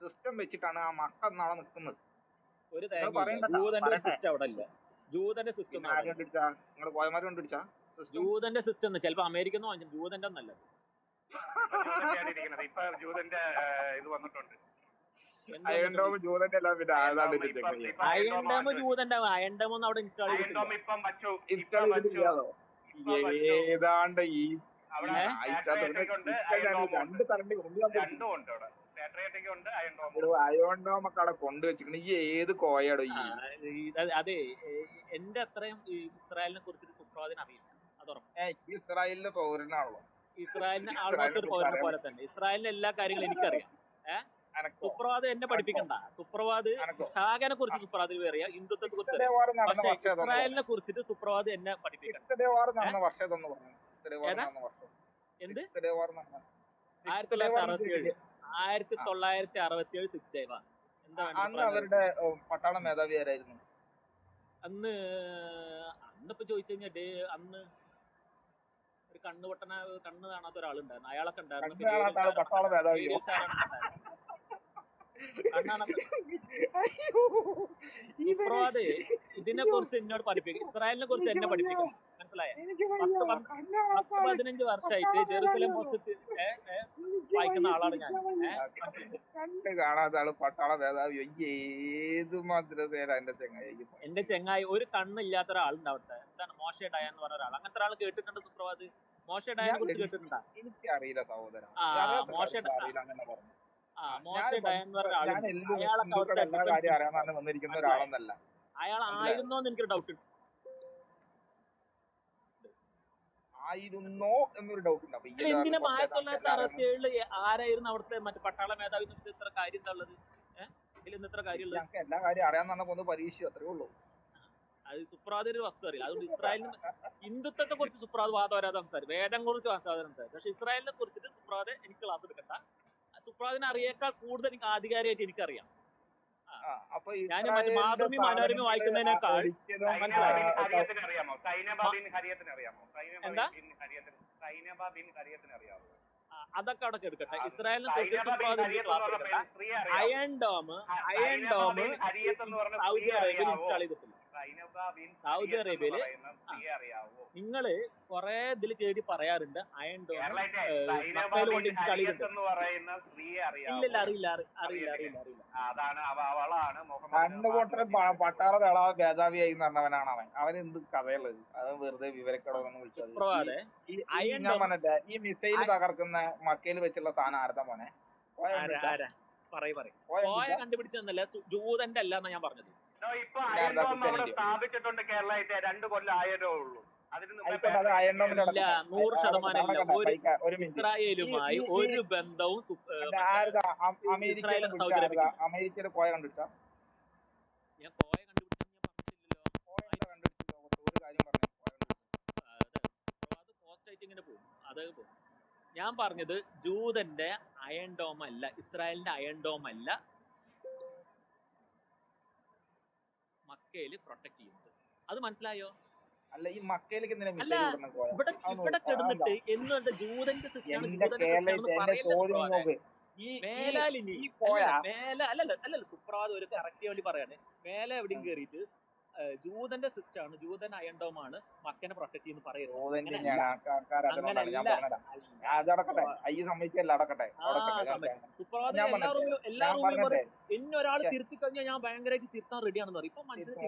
സിസ്റ്റം വെച്ചിട്ടാണ് ആ മക്ക നാളെ നിൽക്കുന്നത്. നിങ്ങൾ കോയമാര് കണ്ടുപിടിച്ചാ ജൂതന്റെ സിസ്റ്റം ചിലപ്പോ അമേരിക്കൻ വാങ്ങിച്ചു, ജൂതന്റെ ഒന്നല്ല. അയൺഡോം ജൂതന്റെ അല്ല, പിന്നെ അയൺഡോം ജൂതന്റെ അയൺഡോം ഒന്നും അവിടെ ഇൻസ്റ്റാൾ ചെയ്തിട്ടില്ലാതോ? ഏതാണ്ട് ഈ അയോണ്ടോം ഒക്കെ അവിടെ കൊണ്ടുവച്ചിട്ടുണ്ട്. ഈ ഏത് കോയാടോ ഈ? അതെ, എന്റെ അത്രയും ഇസ്രായേലിനെ കുറിച്ചിട്ട് സുപ്രഭാതിന് അറിയില്ല. ഇസ്രായേലിന്റെ പൗരനാണല്ലോ. ഇസ്രായേലിന് ആൾമോസ്റ്റ് ഒരു പൗരനെ പോലെ തന്നെ ഇസ്രായേലിന്റെ എല്ലാ കാര്യങ്ങളും എനിക്കറിയാം. സുപ്രഭാത് എന്നെ പഠിപ്പിക്കണ്ട. സുപ്രഭാത് ഷാഗനെ കുറിച്ച് സുപ്രഭാതിൽ അറിയാം, ഹിന്ദുത്വത്തെ കുറിച്ച് അറിയാം. പക്ഷെ ഇസ്രായേലിനെ കുറിച്ചിട്ട് സുപ്രഭാത് എന്നെ പഠിപ്പിക്കണം. എന്ത് 1967 സിക്സ് ഡേ വാർ എന്താ അവരുടെ പട്ടാള മേധാവി ആരായിരുന്നു അന്നിപ്പോ ചോദിച്ചു കഴിഞ്ഞാൽ അന്ന് ഒരു കണ്ണ് കാണാത്ത ഒരാളുണ്ടായിരുന്നു, അയാളൊക്കെ ഉണ്ടായിരുന്നു. സുപ്രഭാത് ഇതിനെ കുറിച്ച് എന്നോട് പഠിപ്പിക്കും, ഇസ്രായേലിനെ കുറിച്ച് എന്നെ പഠിപ്പിക്കണം. മനസ്സിലായോ? 10-15 വർഷമായിട്ട് ജെറുസലേം പോസ്റ്റ് വായിക്കുന്ന ആളാണ് ഞാൻ. കണ്ണ് കാണാത്ത ആള് പട്ടാള മേധാവി, ഏത് മദ്രസയിലാ എന്റെ ചെങ്ങായി? ഒരു കണ്ണില്ലാത്ത ഒരാളുണ്ടാവട്ടെ, എന്താണ് മോശെ ഡയാൻ എന്ന് പറഞ്ഞ ഒരാൾ, അങ്ങനത്തെ ഒരാൾ കേട്ടിട്ടുണ്ട് സുപ്രഭാത്? മോശെ ഡയാനെ കുറിച്ച് കേട്ടിട്ടുണ്ടോ? എനിക്കറിയില്ല സഹോദരൻ. മോശെ ഡയാൻ എന്ന് പറഞ്ഞ ഒരാളൊന്നല്ല. അയാൾ ആയിരുന്നോന്ന് എനിക്കൊരു ഡൗട്ട് ഉണ്ട്. ആയിരുന്നോ എന്നൊരു ഡൗട്ട് ഉണ്ട്. എന്തിനാ 1967 ആരായിരുന്നു അവിടുത്തെ മറ്റേ പട്ടാള മേധാവി? ഇത്ര കാര്യം എന്താ ഉള്ളത്? ഇതിൽ ഇത്ര കാര്യമുള്ളത്? ഞങ്ങൾക്ക് എല്ലാ കാര്യം അറിയാൻ പോകുന്ന പരീക്ഷ അത്രേ ഉള്ളൂ. അത് സുപ്രഭാത് ഒരു വസ്തു അറിയില്ല. അതുകൊണ്ട് ഇസ്രായേലിന് ഹിന്ദുത്വത്തെ കുറിച്ച് സുപ്രഭാത് വാദവരാതെ സംസാരിക്കും, വേദം കുറിച്ച് വാദവരാതെ സംസാരിക്കും. പക്ഷെ ഇസ്രായേലിനെ കുറിച്ചിട്ട് സുപ്രഭാത് എനിക്ക് ക്ലാസ് എടുക്കണ്ട. സുപ്രഭാതിനെ അറിയേക്കാൾ കൂടുതൽ എനിക്ക് ആധികാരികമായിട്ട് എനിക്കറിയാം. ഞാൻ മറ്റേ മാതൃഭൂമി മനോരമ വായിക്കുന്നതിനേക്കാൾ അതൊക്കെ അവിടെ എടുക്കട്ടെ. ഇസ്രായേലിനെ കുറിച്ച് സുപ്രഭാത് ക്ലാസ് എടുക്കണ്ട. അയൺഡോം സൗദി അറേബ്യയിൽ ഇൻസ്റ്റാൾ ചെയ്തിട്ടില്ല. സൗദി അറേബ്യയില് നിങ്ങള് കൊറേ ഇതിൽ കേടി പറയാറുണ്ട് അയൺഡോം മക്കയിൽ കൊണ്ട് ഇൻസ്റ്റാൾ ചെയ്തിട്ടുണ്ട്. ഇല്ല അറിയില്ല. പട്ടാള മേധാവിയായി പറഞ്ഞവനാണ് അവൻ എന്ത് കഥയുള്ളത്? അത് വെറുതെ വിവരക്കടവെന്ന് വിളിച്ചത്. ഞാൻ പറഞ്ഞിട്ട് ഈ മിസൈൽ തകർക്കുന്ന മക്കയിൽ വെച്ചുള്ള സാധനം ആരതാ മോനെ? കണ്ടുപിടിച്ചതല്ല, ജൂതന്റെ അല്ല എന്നാ ഞാൻ പറഞ്ഞത്. സ്ഥാപിച്ചിട്ടുണ്ട് കേരളത്തിൽ 2 കൊല്ലം ആയതേ ഉള്ളൂ. അതിന് മുമ്പേ ആയിക്കോട്ടെ, അത് അയൺ ഡോമിൽ ഇല്ല, അടക്കട്ടെ. 100% ഇല്ല. അടക്കട്ടെ ഒരു ബൈക്ക്, ഒരു മിനിറ്റ്. ഈ ഇസ്രായേലുമായി ഈ ഈ ഒരു ബന്ധവും മറ്റേ മറ്റേ ആരുതാ അമേരിക്കയിലും ഇസ്രായേൽ പിടിച്ച സൗദി ആരുതാ അറേബ്യക്കില്ല. അമേരിക്കയിൽ കോയ കണ്ടുപിടിച്ച ഞാൻ കോയ കണ്ടുപിടിച്ചെന്ന് ഞാൻ പറഞ്ഞില്ലല്ലോ. കോയ എന്താ കണ്ടുപിടിച്ച ലോകത്ത് ഒരു കാര്യം പറഞ്ഞു കോയ കണ്ടുപിടിച്ചത്. അത് പോസ്റ്റ് ആയിട്ട് ഇങ്ങനെ പോകും, അത് പോകും. ഞാൻ പറഞ്ഞത് ജൂതന്റെ അയൺ ഡോം അല്ല, ഇസ്രായേലിന്റെ അയൺ ഡോം അല്ല മക്കയില് പ്രൊട്ടക്ട് ചെയ്യുന്നത്. അത് മനസ്സിലായോ? അല്ല, ഈ മക്കയിലേക്ക് എന്തിനാ അല്ല, മിസൈൽ വിടുന്ന കോയ? ഇവിടെ അതൊന്ന് ഇവിടെ അതെന്താ? കിടന്നിട്ട് എന്നുകൊണ്ട് ജൂതന്റെ സിസ്റ്റാണ്, എന്റെ ജൂതന്റെ കേരള സിസ്റ്റാണെന്ന് എന്റെ പറയല്ലേ ചോദ്യം സുപ്രഭാതെ. നോക്ക്. ഈ ഈ മേലാലിനി ഈ കോയ അല്ലല്ല സുപ്രഭാത് ഒരു കറക്റ്റ് വേണ്ടി പറയാണ്. മേലെ എവിടെയും കയറിയിട്ട് ജൂതന്റെ സിസ്റ്റാണ്, ജൂതൻ അയൺ ഡോം ആണ് മക്കനെ പ്രൊട്ടക്ട് ചെയ്യുന്ന പറയരുത്. ചോദ്യം അങ്ങനല്ല, അതുകൊണ്ടാണ് ഞാൻ പറഞ്ഞത്. അല്ല. അത് അടക്കട്ടെ, ഈ സമ്മതിക്കല്ല, അടക്കട്ടെ സുപ്രഭാതം ഞാൻ എല്ലാ പറഞ്ഞിട്ടെ, റൂമിലും ഞാൻ പറഞ്ഞിട്ടെ, പറയും. എന്നെ ഒരാൾ തിരുത്തി കഴിഞ്ഞാൽ ഞാൻ ഭയങ്കരമായിട്ട് തിരുത്താൻ റെഡിയാണെന്ന് പറയും. ഇപ്പൊ മനുഷ്യന്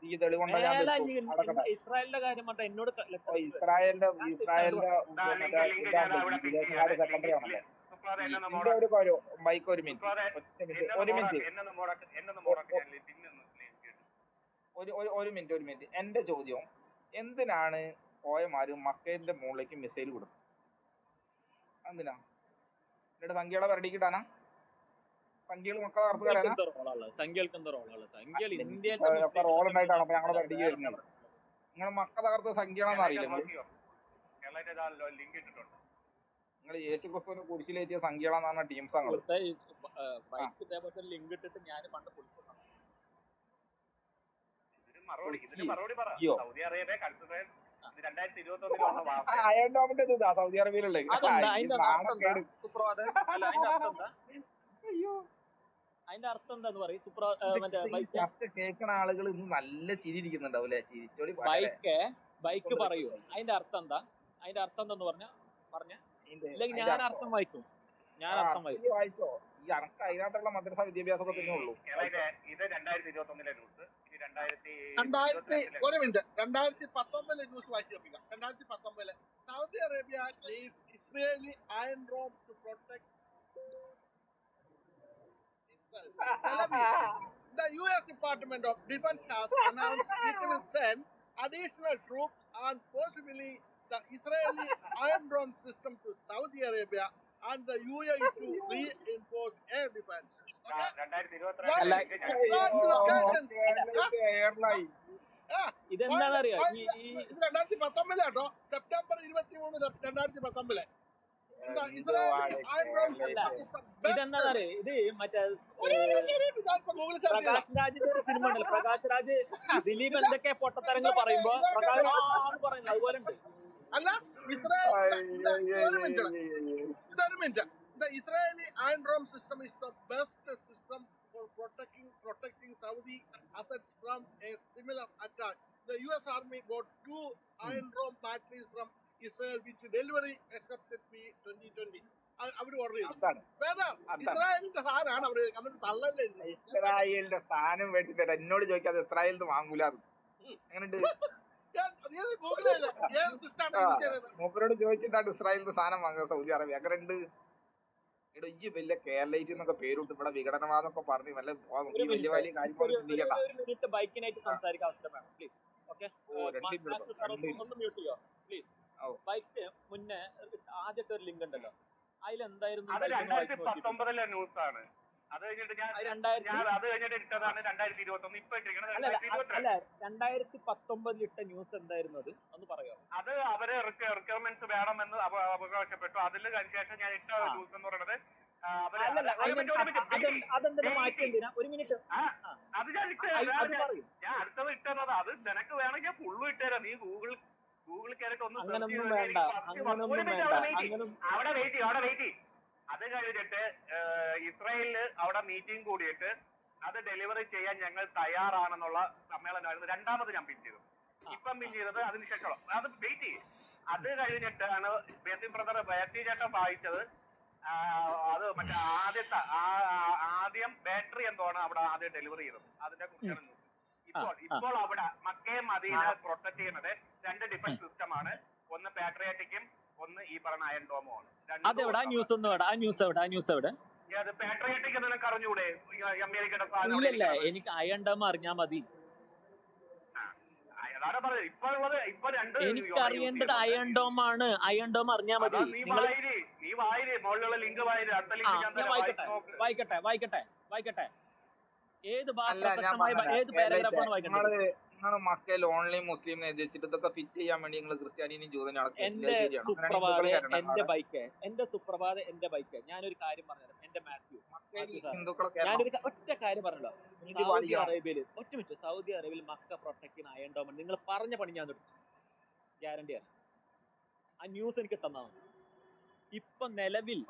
ഈ തെളിവുണ്ടോ ഞാൻ തീർക്കും. അടക്കട്ടെ. ഇസ്രായേലിന്റെ കാര്യം പറഞ്ഞാൽ എന്നോട് ഇസ്രായേലിന്റെ വിദേശകാര്യ സെക്രട്ടറി ആണല്ലോ. ഇതിന്റെ ഒരു ബൈക്ക് ഒരു മിനിറ്റ് എന്റെ ചോദ്യം, എന്തിനാണ് കോയമാര് മക്കയുടെ മുകളിലേക്ക് മിസൈൽ വിടുന്നത്? എന്തിനാ? എന്നിട്ട് സംഖ്യകളെ വരടിക്കിട്ടാനാ? സംഖ്യകൾ മക്കളെ തകർത്ത് കയറാനാ? റോൾ ഉണ്ടായിട്ടാണ് അപ്പൊ ഞങ്ങളെ വരടിക്ക് വരുന്നത്. നിങ്ങൾ മക്ക തകർത്ത് സംഖ്യകളെന്ന് അറിയില്ല. നിങ്ങൾ യേശു ക്രിസ്തുവിന് കുരിശിലേറ്റിയ സംഖ്യകളെന്ന് പറഞ്ഞ ടീംസ് ആണ്. ലിങ്ക് ഇട്ടിട്ട് ഞാൻ പണ്ട് അയൺ ഡോമിന്റെ ഇതാ സൗദി അറേബ്യയിലുള്ള അതിന്റെ അർത്ഥം എന്താന്ന് പറയും കേൾക്കുന്ന ആളുകൾ ഇന്ന് നല്ല ചിരി ഇരിക്കുന്നുണ്ടാവും അല്ലെ? ചിരിച്ചോളി. ബൈക്ക് പറയൂ, അതിന്റെ അർത്ഥം എന്താ? അതിന്റെ അർത്ഥം എന്താന്ന് പറഞ്ഞ ഇല്ലെങ്കിൽ ഞാൻ അർത്ഥം വായിക്കും. വായിച്ചോ? ഈ അനക്ക് അതിനകത്തുള്ള മദ്രസ വിദ്യാഭ്യാസമൊക്കെ തന്നെ ഉള്ളൂ. ഇത് 2021 ന്യൂസ്. ഇനി 2019 ന്യൂസ് വായിച്ചു കേൾപ്പിക്കാം. 2019 Saudi Arabia needs Israeli Iron Dome to protect Tel Aviv. The U.S. Department of Defense has announced it will send additional troops and possibly the Israeli Iron Dome system to Saudi Arabia and the UAE to reinforce air defense. Okay? ഇതെന്താണെന്നറിയോ? ഇത് 2019 കേട്ടോ, September 23, 2019. ഇതെന്താണെന്നറിയോ? ഇത് മറ്റേ പ്രകാശ് രാജിന്റെ ഒരു cinema ഉണ്ടല്ലോ, പ്രകാശ് രാജ് ദിലീപ് എന്തൊക്കെ പൊട്ടത്തരങ്ങൾ പറയുമ്പോ പ്രകാശ് പറയുന്നത് അതുപോലെ ഉണ്ട്. അല്ല, ഇതൊരു minute. The Israeli Iron Dome system is the best system for protecting Saudi assets from a similar attack. The U.S. Army got 2 Iron Dome batteries from Israel, which delivery expected to be 2020. അവര് order ചെയ്തു. ഇസ്രായേലിന്റെ സാധനമാണ് അവര് കണ്ടിട്ട് തള്ളല്ലേ. ഇസ്രായേലിന്റെ സ്ഥാനം വേണ്ടിട്ട് എന്നോട് ചോദിക്കാതെ ഇസ്രായേലിന് വാങ്ങൂല. എങ്ങനെയുണ്ട്? മൂപ്പരോട് ചോദിച്ചിട്ടാണ് ഇസ്രായേലിന്റെ സ്ഥാനം വാങ്ങുക സൗദി അറേബ്യ. അങ്ങനെ എടോ, ഈ വലിയ കേരളൈറ്റ് എന്നൊക്കെ പേരിട്ട് ഇവിടെ വിഘടനവാദം ഒക്കെ പറഞ്ഞ് വല്ല വലിയ വലിയ കാര്യങ്ങൾ ചിന്തിക്കണ്ട. ബൈക്കിനായിട്ട് സംസാരിക്കാൻ അവസരം വേണം പ്ലീസ്. ഓക്കെ, ബൈക്ക് മുന്നേ ആദ്യത്തെ ഒരു ലിങ്ക് ഉണ്ടല്ലോ, അതിലെന്തായിരുന്നു? 2019 ന്യൂസാണ്. അത് കഴിഞ്ഞിട്ട് ഇട്ടതാണ് 2021. ഇപ്പൊ അല്ല, 2019 ഇട്ട ന്യൂസ് എന്തായിരുന്നു? അത് ഒന്ന് പറയാമോ? അത് അവര് റിക്വയർമെന്റ്സ് വേണമെന്ന് അവകാശപ്പെട്ടു. അതിൽ ശേഷം ഞാൻ ഇട്ട ന്യൂസ് എന്ന് പറയുന്നത് അതെന്താ മാറ്റി? എന്തിനാ? ഒരു മിനിറ്റ്, അത് ഞാൻ അടുത്തത് ഇട്ടത്. അത് നിനക്ക് വേണമെങ്കിൽ ഫുള്ള് ഇട്ടുതരാം. നീ ഗൂഗിൾ കയറിട്ട് ഒന്ന് അവിടെ വെയിറ്റ്. അത് കഴിഞ്ഞിട്ട് ഇസ്രായേലില് അവിടെ മീറ്റിംഗ് കൂടിയിട്ട് അത് ഡെലിവറി ചെയ്യാൻ ഞങ്ങൾ തയ്യാറാണെന്നുള്ള സമ്മേളനമായിരുന്നു രണ്ടാമത് ഞാൻ പിൻ ചെയ്തത്. ഇപ്പം പിൻ ചെയ്തത് അതിനുശേഷം അത് വെയിറ്റ് ചെയ്യും. അത് കഴിഞ്ഞിട്ടാണ് ബേസിൻ ബ്രദർ ബേസി ചേട്ടൻ വായിച്ചത്. അത് മറ്റേ ആദ്യം ബാറ്ററി എന്തോണ് അവിടെ ആദ്യം ഡെലിവറി ചെയ്തത്. അതിനെ കുറിച്ചാണ് ഇപ്പോൾ അവിടെ മക്കയെ മദീന പ്രൊട്ടക്ട് ചെയ്യുന്നത് 2 ഡിഫൻസ് സിസ്റ്റമാണ്. ഒന്ന് പാട്രിയോട്ടിക്കും ഒന്ന് ഈ പറഞ്ഞ അയൺ ഡോമുമാണ്. പാട്രിയോട്ടിക് നിനക്ക് അറിഞ്ഞൂടെ? അമേരിക്കയുടെ എനിക്ക് അയൺ ഡോം അറിഞ്ഞാ മതി. അതാണ് പറഞ്ഞത്. ഇപ്പൊ ഉള്ളത് ഇപ്പൊ രണ്ട് എനിക്കറിയേണ്ടത് അയൺ ഡോം ആണ്. അയൺ ഡോം അറിഞ്ഞാ മതി. നീ നിങ്ങൾ വായിരി മുകളിലുള്ള ലിങ്ക് വായിരി. അടുത്ത ലിങ്ക് ഞാൻ തരാം. വായിക്കട്ടെ. ഏത് അല്ല ഞാൻ പ്രസക്തമായ ഏത് പാരഗ്രാഫാണ് വായിക്കേണ്ടത്? നിങ്ങള് മക്കയിൽ ഓൺലി മുസ്ലിമിനെ എതിച്ചിട്ട് ഇതൊക്കെ ഫിറ്റ് ചെയ്യാൻ വേണ്ടി നിങ്ങൾ ക്രിസ്ത്യാനിയും ജൂതനും എന്റെ സുപ്രഭാത എന്റെ ബൈക്ക് ഞാനൊരു കാര്യം പറഞ്ഞുതരാം. എന്റെ മാത്യു ഹിന്ദുക്കളൊക്കെ ഞാനൊരു ഒറ്റ കാര്യം പറഞ്ഞല്ലോ. സൗദി അറേബ്യയിൽ മക്ക പ്രൊട്ടക്ട് ചെയ്യുന്ന അയൺ ഡോം നിങ്ങൾ പറഞ്ഞ പണി ഞാൻ എടുത്തു. ഗ്യാരണ്ടിയാണ്. ആ ന്യൂസ് എനിക്ക് തന്നാണ്. ഇപ്പൊ നിലവിൽ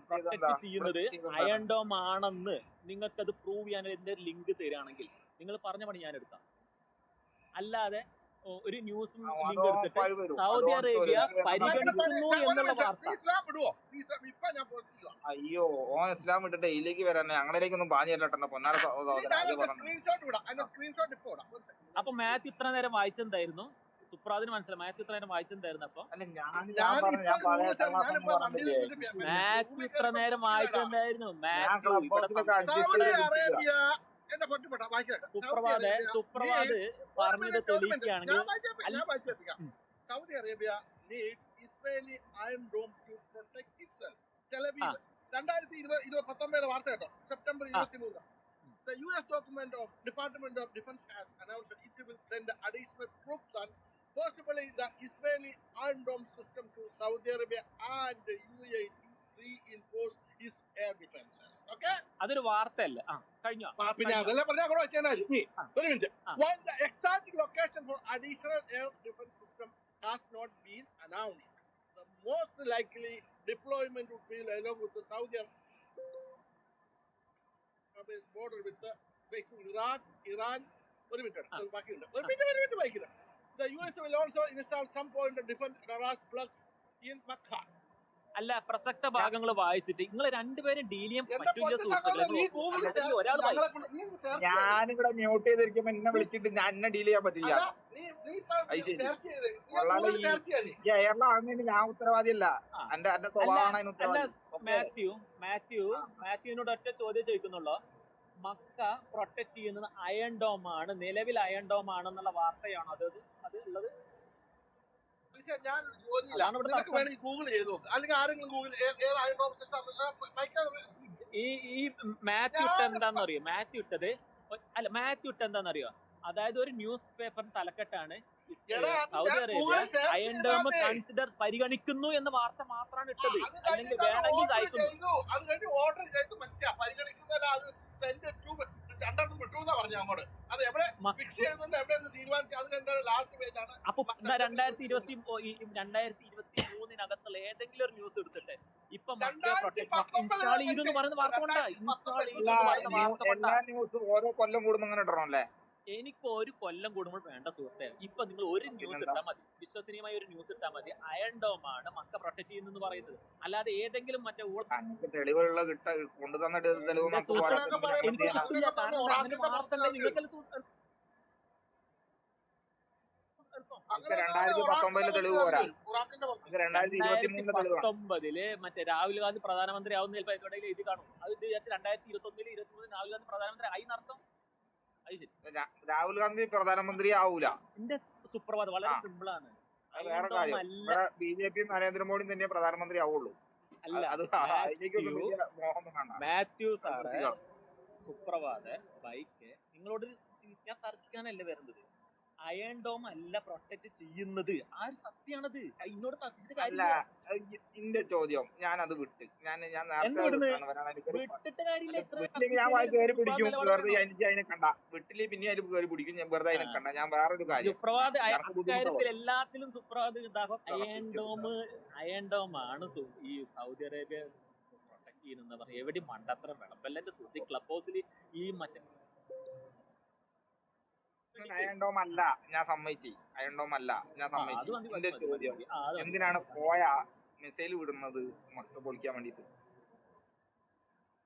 പ്രൊട്ടക്ട് ചെയ്യുന്നത് അയൺ ഡോം ആണെന്ന് നിങ്ങൾക്കത് പ്രൂവ് ചെയ്യാൻ എന്റെ ലിങ്ക് തരികയാണെങ്കിൽ നിങ്ങൾ പറഞ്ഞ പണി ഞാൻ എടുക്കാം. അല്ലാതെ ഒരു ന്യൂസ് ലിങ്ക് എടുത്തിട്ട് സൗദി അറേബ്യ പരിഗണിക്കുന്നു എന്നുള്ള വാർത്ത. അയ്യോ ഓ ഇസ്ലാം വിട്ടിട്ട് ഇതിലേക്ക് വരാൻ ഞങ്ങളിലേക്കൊന്നും പാഞ്ഞു തരട്ടെ പൊന്നാര അപ്പൊ മാത്യു ഇത്ര നേരം വായിച്ചെന്തായിരുന്നു? സുപ്രാദിന് മനസ്സിലായി മാത്യു ഇത്ര നേരം വായിച്ചെന്തായിരുന്നു? അപ്പൊ മാത്യു ഇത്ര നേരം വായിച്ചെന്തായിരുന്നു? മാത്യു സുപ്രഭാത് പറഞ്ഞത് തെളിയിക്കുകയാണെങ്കിൽ Saudi Arabia needs Israeli Iron Dome to protect itself. Tel Aviv 2019 വാർത്ത കേട്ടോ, September 23. The US document of Department of Defense has announced that it will send additional troops and possibly the Israeli Iron Dome system to Saudi Arabia and the UAE to reinforce its air defenses. Okay? അതൊരു വാർത്തയല്ല. കഴിഞ്ഞോ? പിന്നെ അതെല്ലാം പറഞ്ഞാൽ കൂടെ വെച്ചാൽ നീ ഒരു minute. While the exact location for additional air defense system has not been announced, the most likely deployment would be along with the Saudi Arabia's border with the facing Iraq, Iran. ഒരു minute വായിക്കുന്നത്. The US will also install some point of different radar plugs in Makkah. അല്ല, പ്രസക്ത ഭാഗങ്ങൾ വായിച്ചിട്ട് നിങ്ങൾ രണ്ടുപേരും deal ചെയ്യാൻ പറ്റില്ല. ഞാനിവിടെ മ്യൂട്ട് ചെയ്തിരിക്കുമ്പോ എന്നെ വിളിച്ചിട്ട് ഞാൻ എന്നെ ഡീൽ ചെയ്യാൻ പറ്റില്ല. എയറിലാണെങ്കിൽ ഞാൻ ഉത്തരവാദിയല്ല. എന്റെ സ്വഭാവമാണ് അതിന് ഉത്തരവാദി. മാത്യുവിനോട് ഒറ്റ ചോദ്യം ചോദിക്കുന്നുള്ളൂ. മക്ക പ്രൊട്ടക്ട് ചെയ്യുന്നത് അയൺ ഡോം ആണ്, നിലവിൽ അയൺ ഡോം ആണെന്നുള്ള വാർത്തയാണോ അത് ഉള്ളത്? ഞാൻ വേണമെങ്കിൽ ഗൂഗിൾ ചെയ്ത് നോക്ക്, അല്ലെങ്കിൽ ആരെങ്കിലും ഗൂഗിൾ ഈ മാത്യു ഇട്ട എന്താണെന്നറിയോ? മാത്യു ഇട്ട എന്താണെന്നറിയോ? അതായത് ഒരു ന്യൂസ് പേപ്പറിന് തലക്കെട്ടാണ് Saudi Arabia Iron Dome consider പരിഗണിക്കുന്നു എന്ന വാർത്ത മാത്രമാണ് ഇട്ടത്. അല്ലെങ്കിൽ വേണമെങ്കിൽ അയക്കുന്നു. അത് കഴിഞ്ഞ് ഓർഡർ ചെയ്ത് പരിഗണിക്കുന്നതല്ല, അത് രണ്ടെണ്ണം വിട്ടു എന്നാ പറഞ്ഞു അങ്ങോട്ട്. അത് എവിടെ ഫിക്സ് ചെയ്യുന്നുണ്ട്, എവിടെ തീരുമാനിച്ചു, അത് കഴിഞ്ഞ ലാസ്റ്റ് പേജാണ്. അപ്പൊ 2023 ഏതെങ്കിലും ഒരു ന്യൂസ് എടുത്തിട്ട് ഇപ്പൊ ഇൻസ്റ്റാൾ ചെയ്തെന്ന് പറയുന്ന വാർത്ത കൊണ്ടാ. എല്ലാ ന്യൂസും ഓരോ കൊല്ലം കൂടുമ്പോ അങ്ങനെ ഇടണം അല്ലേ? എനിക്ക് ഒരു കൊല്ലം കൂടുമ്പോൾ വേണ്ട സുഹൃത്തെ. ഇപ്പൊ നിങ്ങൾ ഒരു ന്യൂസ് ഇട്ടാൽ മതി, വിശ്വസനീയമായ ഒരു ന്യൂസ് ഇട്ടാൽ മതി. അയൺ ഡോം ആണ് മക്ക പ്രൊട്ടക്ട് ചെയ്യുന്നെന്ന് പറയുന്നത്. അല്ലാതെ ഏതെങ്കിലും മറ്റേ തെളിവുള്ള കൊണ്ടുതന്ന തെളിവ് മറ്റേ രാഹുൽ ഗാന്ധി പ്രധാനമന്ത്രി ആവുന്ന ചിലപ്പോൾ എവിടെയെങ്കിലും എഴുതി കാണും. അത് 2021 രാഹുൽ ഗാന്ധി പ്രധാനമന്ത്രി ആയി നടത്തും. രാഹുൽ ഗാന്ധി പ്രധാനമന്ത്രി ആവൂല. എന്റെ സുപ്രഭാതം വളരെ സിമ്പിൾ ആണ്. വേറെ കാര്യം, ബിജെപിയും നരേന്ദ്രമോദിയും തന്നെ പ്രധാനമന്ത്രി ആവുള്ളൂ. മാത്യു സാറ് സുപ്രഭാത ബൈക്ക് നിങ്ങളോട് ഞാൻ തർക്കിക്കാനല്ല വരുന്നത്. അയൺ ഡോം അല്ല പ്രൊട്ടക്ട് ചെയ്യുന്നത്. ആ ഒരു സത്യമാണത്. ഇന്നോട് തർക്കിച്ചിട്ട് കാര്യമില്ല. എന്റെ ചോദ്യം ഞാൻ അത് വിട്ട് ഞാൻ വിട്ടിട്ട് കാര്യമില്ല. ഞാൻ കയറി പിടിക്കും വെറുതെ. എനിക്ക് അതിനെ കണ്ട വിട്ടില് പിന്നെ അതിൽ കയറി പിടിക്കും. ഞാൻ വെറുതെ അതിനെ കണ്ട. ഞാൻ വേറൊരു കാര്യം സുപ്രഭാത് അക്കാര്യത്തിൽ എല്ലാത്തിലും സുപ്രഭാത് ഇതാകും. അയൺ ഡോം ആണ് ഈ സൗദി അറേബ്യ പ്രൊട്ടക്ട് ചെയ്യുന്ന പറയാം. എവിടെ മണ്ടത്രം വിളമ്പല്ല. എന്റെ സുഹൃത്തി ക്ലബ് ഹൗസിൽ ഈ മറ്റേ അയൺ ഡോം അല്ല, ഞാൻ സമ്മതിച്ചു. അയൺ ഡോം അല്ല, ഞാൻ സമ്മതിച്ചു. എന്റെ ചോദ്യം എന്തിനാണ് പോയ മിസൈൽ വിടുന്നത് മക്ക പൊളിക്കാൻ വേണ്ടിട്ട്?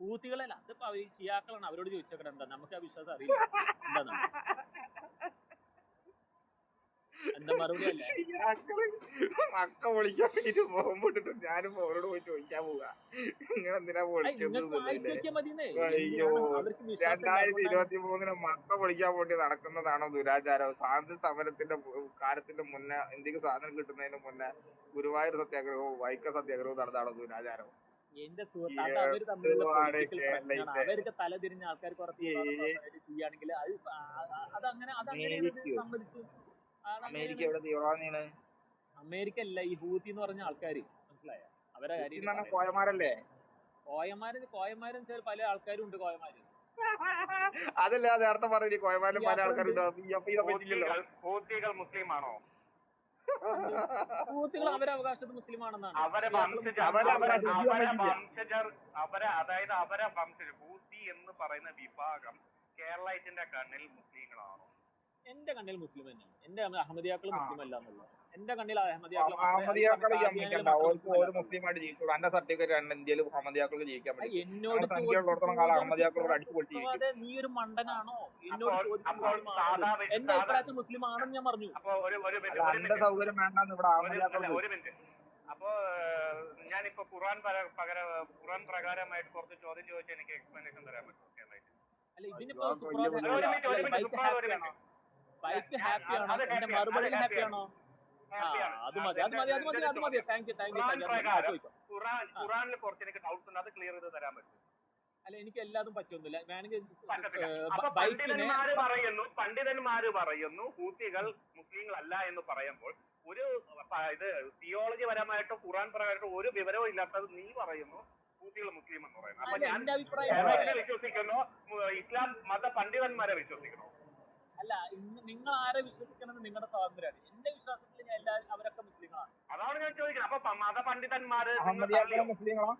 കൂത്തികളല്ല, അതിപ്പോ അവർ ഷിയാക്കളാണ്. അവരോട് ചോദിച്ചോക്കട്ടെ എന്താ. നമുക്ക് ആ വിശ്വാസം അറിയില്ല. എന്താ എന്താ മറുപടി അല്ലേ? ഷിയാക്കള് മക്ക പൊളിക്കാൻ വേണ്ടിട്ട് പോകുമ്പോട്ടിട്ട് ഞാനിപ്പോ അവരോട് പോയി ചോദിക്കാൻ പോവാ, നിങ്ങൾ എന്തിനാ പൊളിക്കുന്നത് ഇങ്ങക്ക് വായിച്ചു എന്നുള്ളതില്ലേ. നോക്കിയാൽ മതിയെന്നേ. അയ്യോ, എന്തിനാണ് അവർക്ക് വിശ്വാസം ഇല്ലാത്തതുകൊണ്ടാണ്. 2023 മക്ക പൊളിക്കാൻ വേണ്ടി നടക്കുന്നതാണോ ദുരാചാരം? സ്വാതന്ത്ര്യ സമരത്തിന്റെ കാലത്തിന്റെ മുന്നേ ഇന്ത്യക്ക് സ്വാതന്ത്ര്യം കിട്ടുന്നതിന് മുന്നേ ഗുരുവായൂർ സത്യാഗ്രഹവും വൈക്കം സത്യാഗ്രഹവും നടന്നതാണോ ദുരാചാരം? എന്റെ സുഹൃത്ത്, അത് അവര് തമ്മിലുള്ള എന്തുവാണ് പൊളിറ്റിക്കൽ പ്രശ്നമാണ്. കേരളത്തെ അവർക്ക് തലതിരിഞ്ഞ ആൾക്കാർ കുറെ തീവ്രവാദ പ്രവർത്തനമായിട്ട് ചെയ്യുകയാണെങ്കിൽ അതങ്ങനെയാണ്, ഇത് അമേരിക്കയോ? സമ്മതിച്ചു. അമേരിക്ക അതങ്ങനെയാണ്. എവിടെ തീവ്രവാദിയാണ്? അമേരിക്ക അല്ല, ഈ ഹൂത്തി എന്ന് പറഞ്ഞ ആൾക്കാര്, മനസ്സിലായോ? അവരെ ഹൂത്തി കാര്യം എന്ന് പറഞ്ഞ പറയുന്നത്. കോയമാരല്ലേ? കോയമാരെന്ന് വെച്ചാൽ പല ആൾക്കാരും ഉണ്ട് കോയമാര്. അതല്ല നേരത്തെ പറഞ്ഞു കോയമാരിലും പല ഷിയാക്കളുണ്ട്. ആൾക്കാരുണ്ട്. ഇതൊക്കെ പറ്റില്ലല്ലോ. ഹൂത്തികൾ മുസ്ലിം ആണോ? ഹൂത്തികൾ അവരെ അവകാശത്ത് മുസ്ലിം ആണെന്നാണ്. അവരെ ഷിയാക്കൾ വംശജർ മുസ്ലിം അവരെ ആണെന്നാണ്. അവരെ വംശജർ ഹൂത്തി എന്ന് പറയുന്ന വിഭാഗം കേരളത്തിന്റെ കണ്ണിൽ മുസ്ലിങ്ങളാണോ? എന്റെ കണ്ണിൽ മുസ്ലിം തന്നെയാണ്. എന്റെ അഹമ്മദിയാക്കൾ മുസ്ലിം അല്ല എന്നുള്ളത് എന്റെ കണ്ണിൽ അഹമ്മദിയാക്കൾ അഹമ്മദിയാക്കളെ മാത്രമേ ജമ്മിക്കണ്ട, ഓർക്ക് ഒരു മുസ്ലിമായിട്ട് ജീവിക്കുള്ളൂ. എന്റെ സർട്ടിഫിക്കറ്റ് ആണ് ഇന്ത്യയിൽ അഹമ്മദിയാക്കൾക്ക് ജീവിക്കാൻ പറ്റും. എന്നോട് സംഖ്യയുള്ളിടത്തോളം കാലം അഹമ്മദിയാക്കളോട് അടിച്ചു പൊളിച്ച് ജീവിക്കും. നീ ഒരു മണ്ടനാണോ? എന്നോട് അപ്പോൾ എന്റെ അഭിപ്രായത്തിൽ മുസ്ലിം ആണെന്ന് ഞാൻ പറഞ്ഞു. അപ്പൊ ഒരു അല്ല, എന്റെ സൗകര്യം വേണ്ടെന്ന് ഇവിടെ അഹമ്മദിയാക്കൾക്ക്. ഒരു മിനിറ്റ്. അപ്പോ ഞാനിപ്പോ ഖുർആൻ പ്രകാരമായിട്ട് കുറച്ച് ചോദ്യം ചോദിച്ചാൽ എനിക്ക് എക്സ്പ്ലനേഷൻ തരാൻ പറ്റും? അല്ല, ഇതിനിപ്പോ ബൈക്ക് ഹാപ്പിയാണോ? എന്റെ മറുപടി ഹാപ്പിയാണോ? അത് മതി. Thank you. ഖുറാനിൽ കുറച്ച് എനിക്ക് ഡൗട്ട്സ് ഉണ്ട്, അത് ക്ലിയർ ചെയ്ത് തരാൻ പറ്റും? അല്ല, എനിക്ക് എല്ലാതും പറ്റൊന്നുമില്ല. വേണമെങ്കിൽ അപ്പൊ പണ്ഡിതന്മാര് പറയുന്നു ഹൂത്തികൾ മുസ്ലിങ്ങളല്ല എന്ന് പറയുമ്പോൾ ഒരു ഇത് തിയോളജി പരമായിട്ടോ ഖുറാൻ പരമായിട്ടോ ഒരു വിവരവും ഇല്ലാത്തത് നീ പറയുന്നു ഹൂത്തികൾ മുസ്ലിം എന്ന് പറയുന്നു. അപ്പൊ ഞാൻ വിശ്വസിക്കുന്നു, ഇസ്ലാം മത പണ്ഡിതന്മാരെ വിശ്വസിക്കണോ? അല്ല, നിങ്ങൾ ആരെ വിശ്വസിക്കണമെന്ന് നിങ്ങളുടെ സ്വാതന്ത്ര്യമാണ്. എന്റെ വിശ്വാസത്തിൽ അവരൊക്കെ മുസ്ലിങ്ങളാണ്. അതാണ് ഞാൻ ചോദിക്കുന്നത്. അപ്പൊ മത പണ്ഡിതന്മാര് മുസ്ലിങ്ങളാ?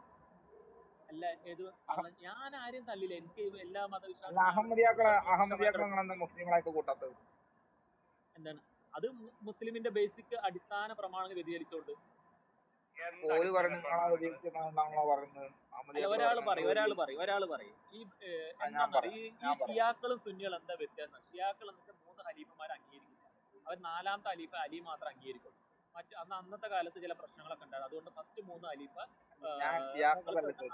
അല്ല, ഞാൻ ആരെയും തള്ളില്ല. എനിക്ക് എല്ലാ മതവിശ്വാസം. അഹമ്മദിയാക്കളെ മുസ്ലിങ്ങളായിട്ട് കൂട്ടത്ത് എന്താണ് അത്? മുസ്ലിമിന്റെ ബേസിക് അടിസ്ഥാന പ്രമാണങ്ങൾ വ്യതിചലിച്ചോണ്ട് ഒരാള് പറയും ഈ ഷിയാക്കളും സുന്നികളും എന്താ വ്യത്യാസം? ഷിയാക്കൾ എന്ന് വെച്ചാൽ 3 ഖലീഫമാരെ അംഗീകരിക്കില്ല. അവർ 4ാമത്തെ ഖലീഫ അലി മാത്രം അംഗീകരിക്കുള്ളൂ. അന്നത്തെ കാലത്ത് ചില പ്രശ്നങ്ങളൊക്കെ ഉണ്ടായിരുന്നു. അതുകൊണ്ട് ഫസ്റ്റ് 3 ഖലീഫ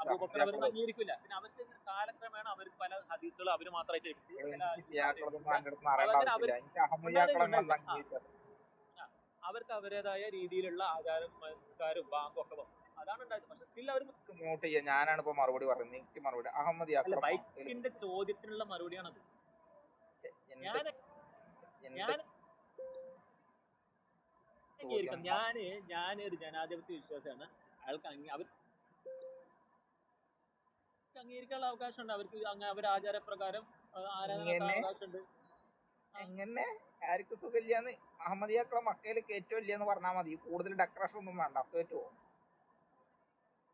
അബൂബക്കർ അവരൊന്നും അംഗീകരിക്കില്ല. പിന്നെ അവർക്ക് കാലക്രമേണ അവർക്ക് പല ഹദീസുകളും അവര് മാത്രമായിട്ട് എടുത്തു. അവർക്ക് അവരുടേതായ രീതിയിലുള്ള ആചാരം, സംസ്കാരവും ബാങ്കും ഒക്കെ വന്നു. അതാണ് ഉണ്ടായത്. പക്ഷെ സ്റ്റിൽ അവർ ഞാനാണ് ഇപ്പൊ മറുപടി പറയുന്നത്. എനിക്ക് മറുപടി അഹമ്മദിയാക്കൾ ബൈക്കിന്റെ ചോദ്യത്തിനുള്ള മറുപടിയാണത്. ഞാൻ ഒരു ജനാധിപത്യ വിശ്വാസിയാണ്. അയാൾക്ക് അവർക്ക് അംഗീകരിക്കാനുള്ള അവകാശമുണ്ട്. അവർക്ക് അവർ ആചാരപ്രകാരം അവകാശമുണ്ട്. എങ്ങനെ ആർക്കും സുഖമില്ലാന്ന് അഹമ്മദിയാക്കളെ മക്കയിൽ കയറ്റില്ല പറഞ്ഞാൽ മതി. കൂടുതൽ ഡെക്കറേഷൻ ഒന്നും വേണ്ട. കേറ്റുവോ?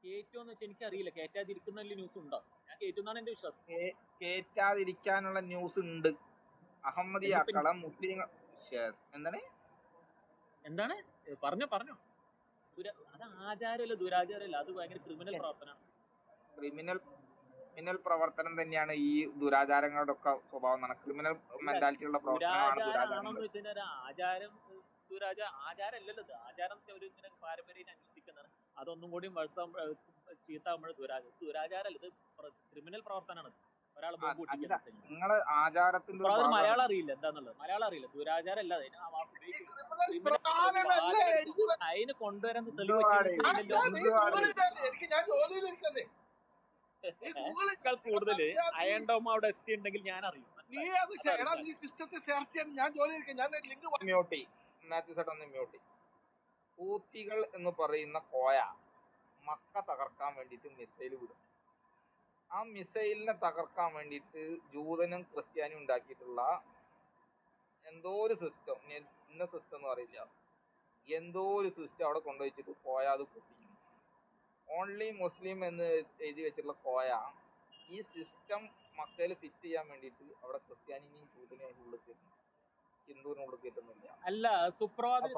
കേറ്റോന്ന് വെച്ചാൽ എനിക്കറിയില്ല. കേറ്റാതിരിക്കുന്ന ന്യൂസ് ഉണ്ടോ? ഞാൻ കേറ്റുന്നാണ് എന്റെ വിശ്വാസം. കേറ്റാതിരിക്കാനുള്ള ന്യൂസ് ഉണ്ട്. അഹമ്മദിയാക്കളെ മുസ്ലിം എന്താണ് പറഞ്ഞോ. അത് ആചാരമല്ല, ദുരാചാരമല്ല. അത് ഭയങ്കര ക്രിമിനൽ പ്രവർത്തനമാണ്. ക്രിമിനൽ പ്രവർത്തനം തന്നെയാണ് ഈ ദുരാചാരങ്ങളുടെ ഒക്കെ സ്വഭാവം. ക്രിമിനൽ മെന്റാലിറ്റി ഉള്ള പ്രവർത്തനമാണെന്ന് വെച്ചാൽ ആചാരം ആചാരമല്ലല്ലോ. ഇത് ആചാരം ഒരു ഇങ്ങനെ പാരമ്പര്യം അനുഷ്ഠിക്കുന്നതാണ്. അതൊന്നും കൂടി ചീത്താകുമ്പോൾ ദുരാചാരമല്ല, ഇത് ക്രിമിനൽ പ്രവർത്തനമാണ്. ഒരാളെ നിങ്ങള് ആചാരത്തിന്റെ മലയാളം അറിയില്ല എന്താന്നുള്ളത്. മലയാളം അറിയില്ല. ദുരാചാരം അല്ല അതിന് കൊണ്ടുവരാൻ തെളിവ് കൂടുതൽ അയൺഡോം അവിടെ എത്തിയിട്ടുണ്ടെങ്കിൽ ഞാൻ അറിയും. ഹൂത്തികൾ എന്ന് പറയുന്ന കോയ മക്ക തകർക്കാൻ വേണ്ടിട്ട് മിസൈൽ വിടും. ആ മിസൈലിനെ തകർക്കാൻ വേണ്ടിയിട്ട് ജൂതനും ക്രിസ്ത്യാനിയും ഉണ്ടാക്കിയിട്ടുള്ള എന്തോ ഒരു സിസ്റ്റം, ഇന്ന സിസ്റ്റം എന്ന് പറയില്ല, എന്തോ ഒരു സിസ്റ്റം അവിടെ കൊണ്ടുവച്ചിട്ട് കോയ അത് പൊട്ടിക്കും. ഓൺലി മുസ്ലിം എന്ന് എഴുതി വെച്ചിട്ടുള്ള കോയ ഈ സിസ്റ്റം മക്കയിൽ ഫിറ്റ് ചെയ്യാൻ വേണ്ടിയിട്ട് അവിടെ ക്രിസ്ത്യാനിനെയും ജൂതനെയും അതിൻ്റെ ഉള്ളിൽ കയറ്റുന്നു, ഹിന്ദുവിനുള്ളിൽ കയറ്റുന്നില്ല. അല്ല, സുപ്രാത്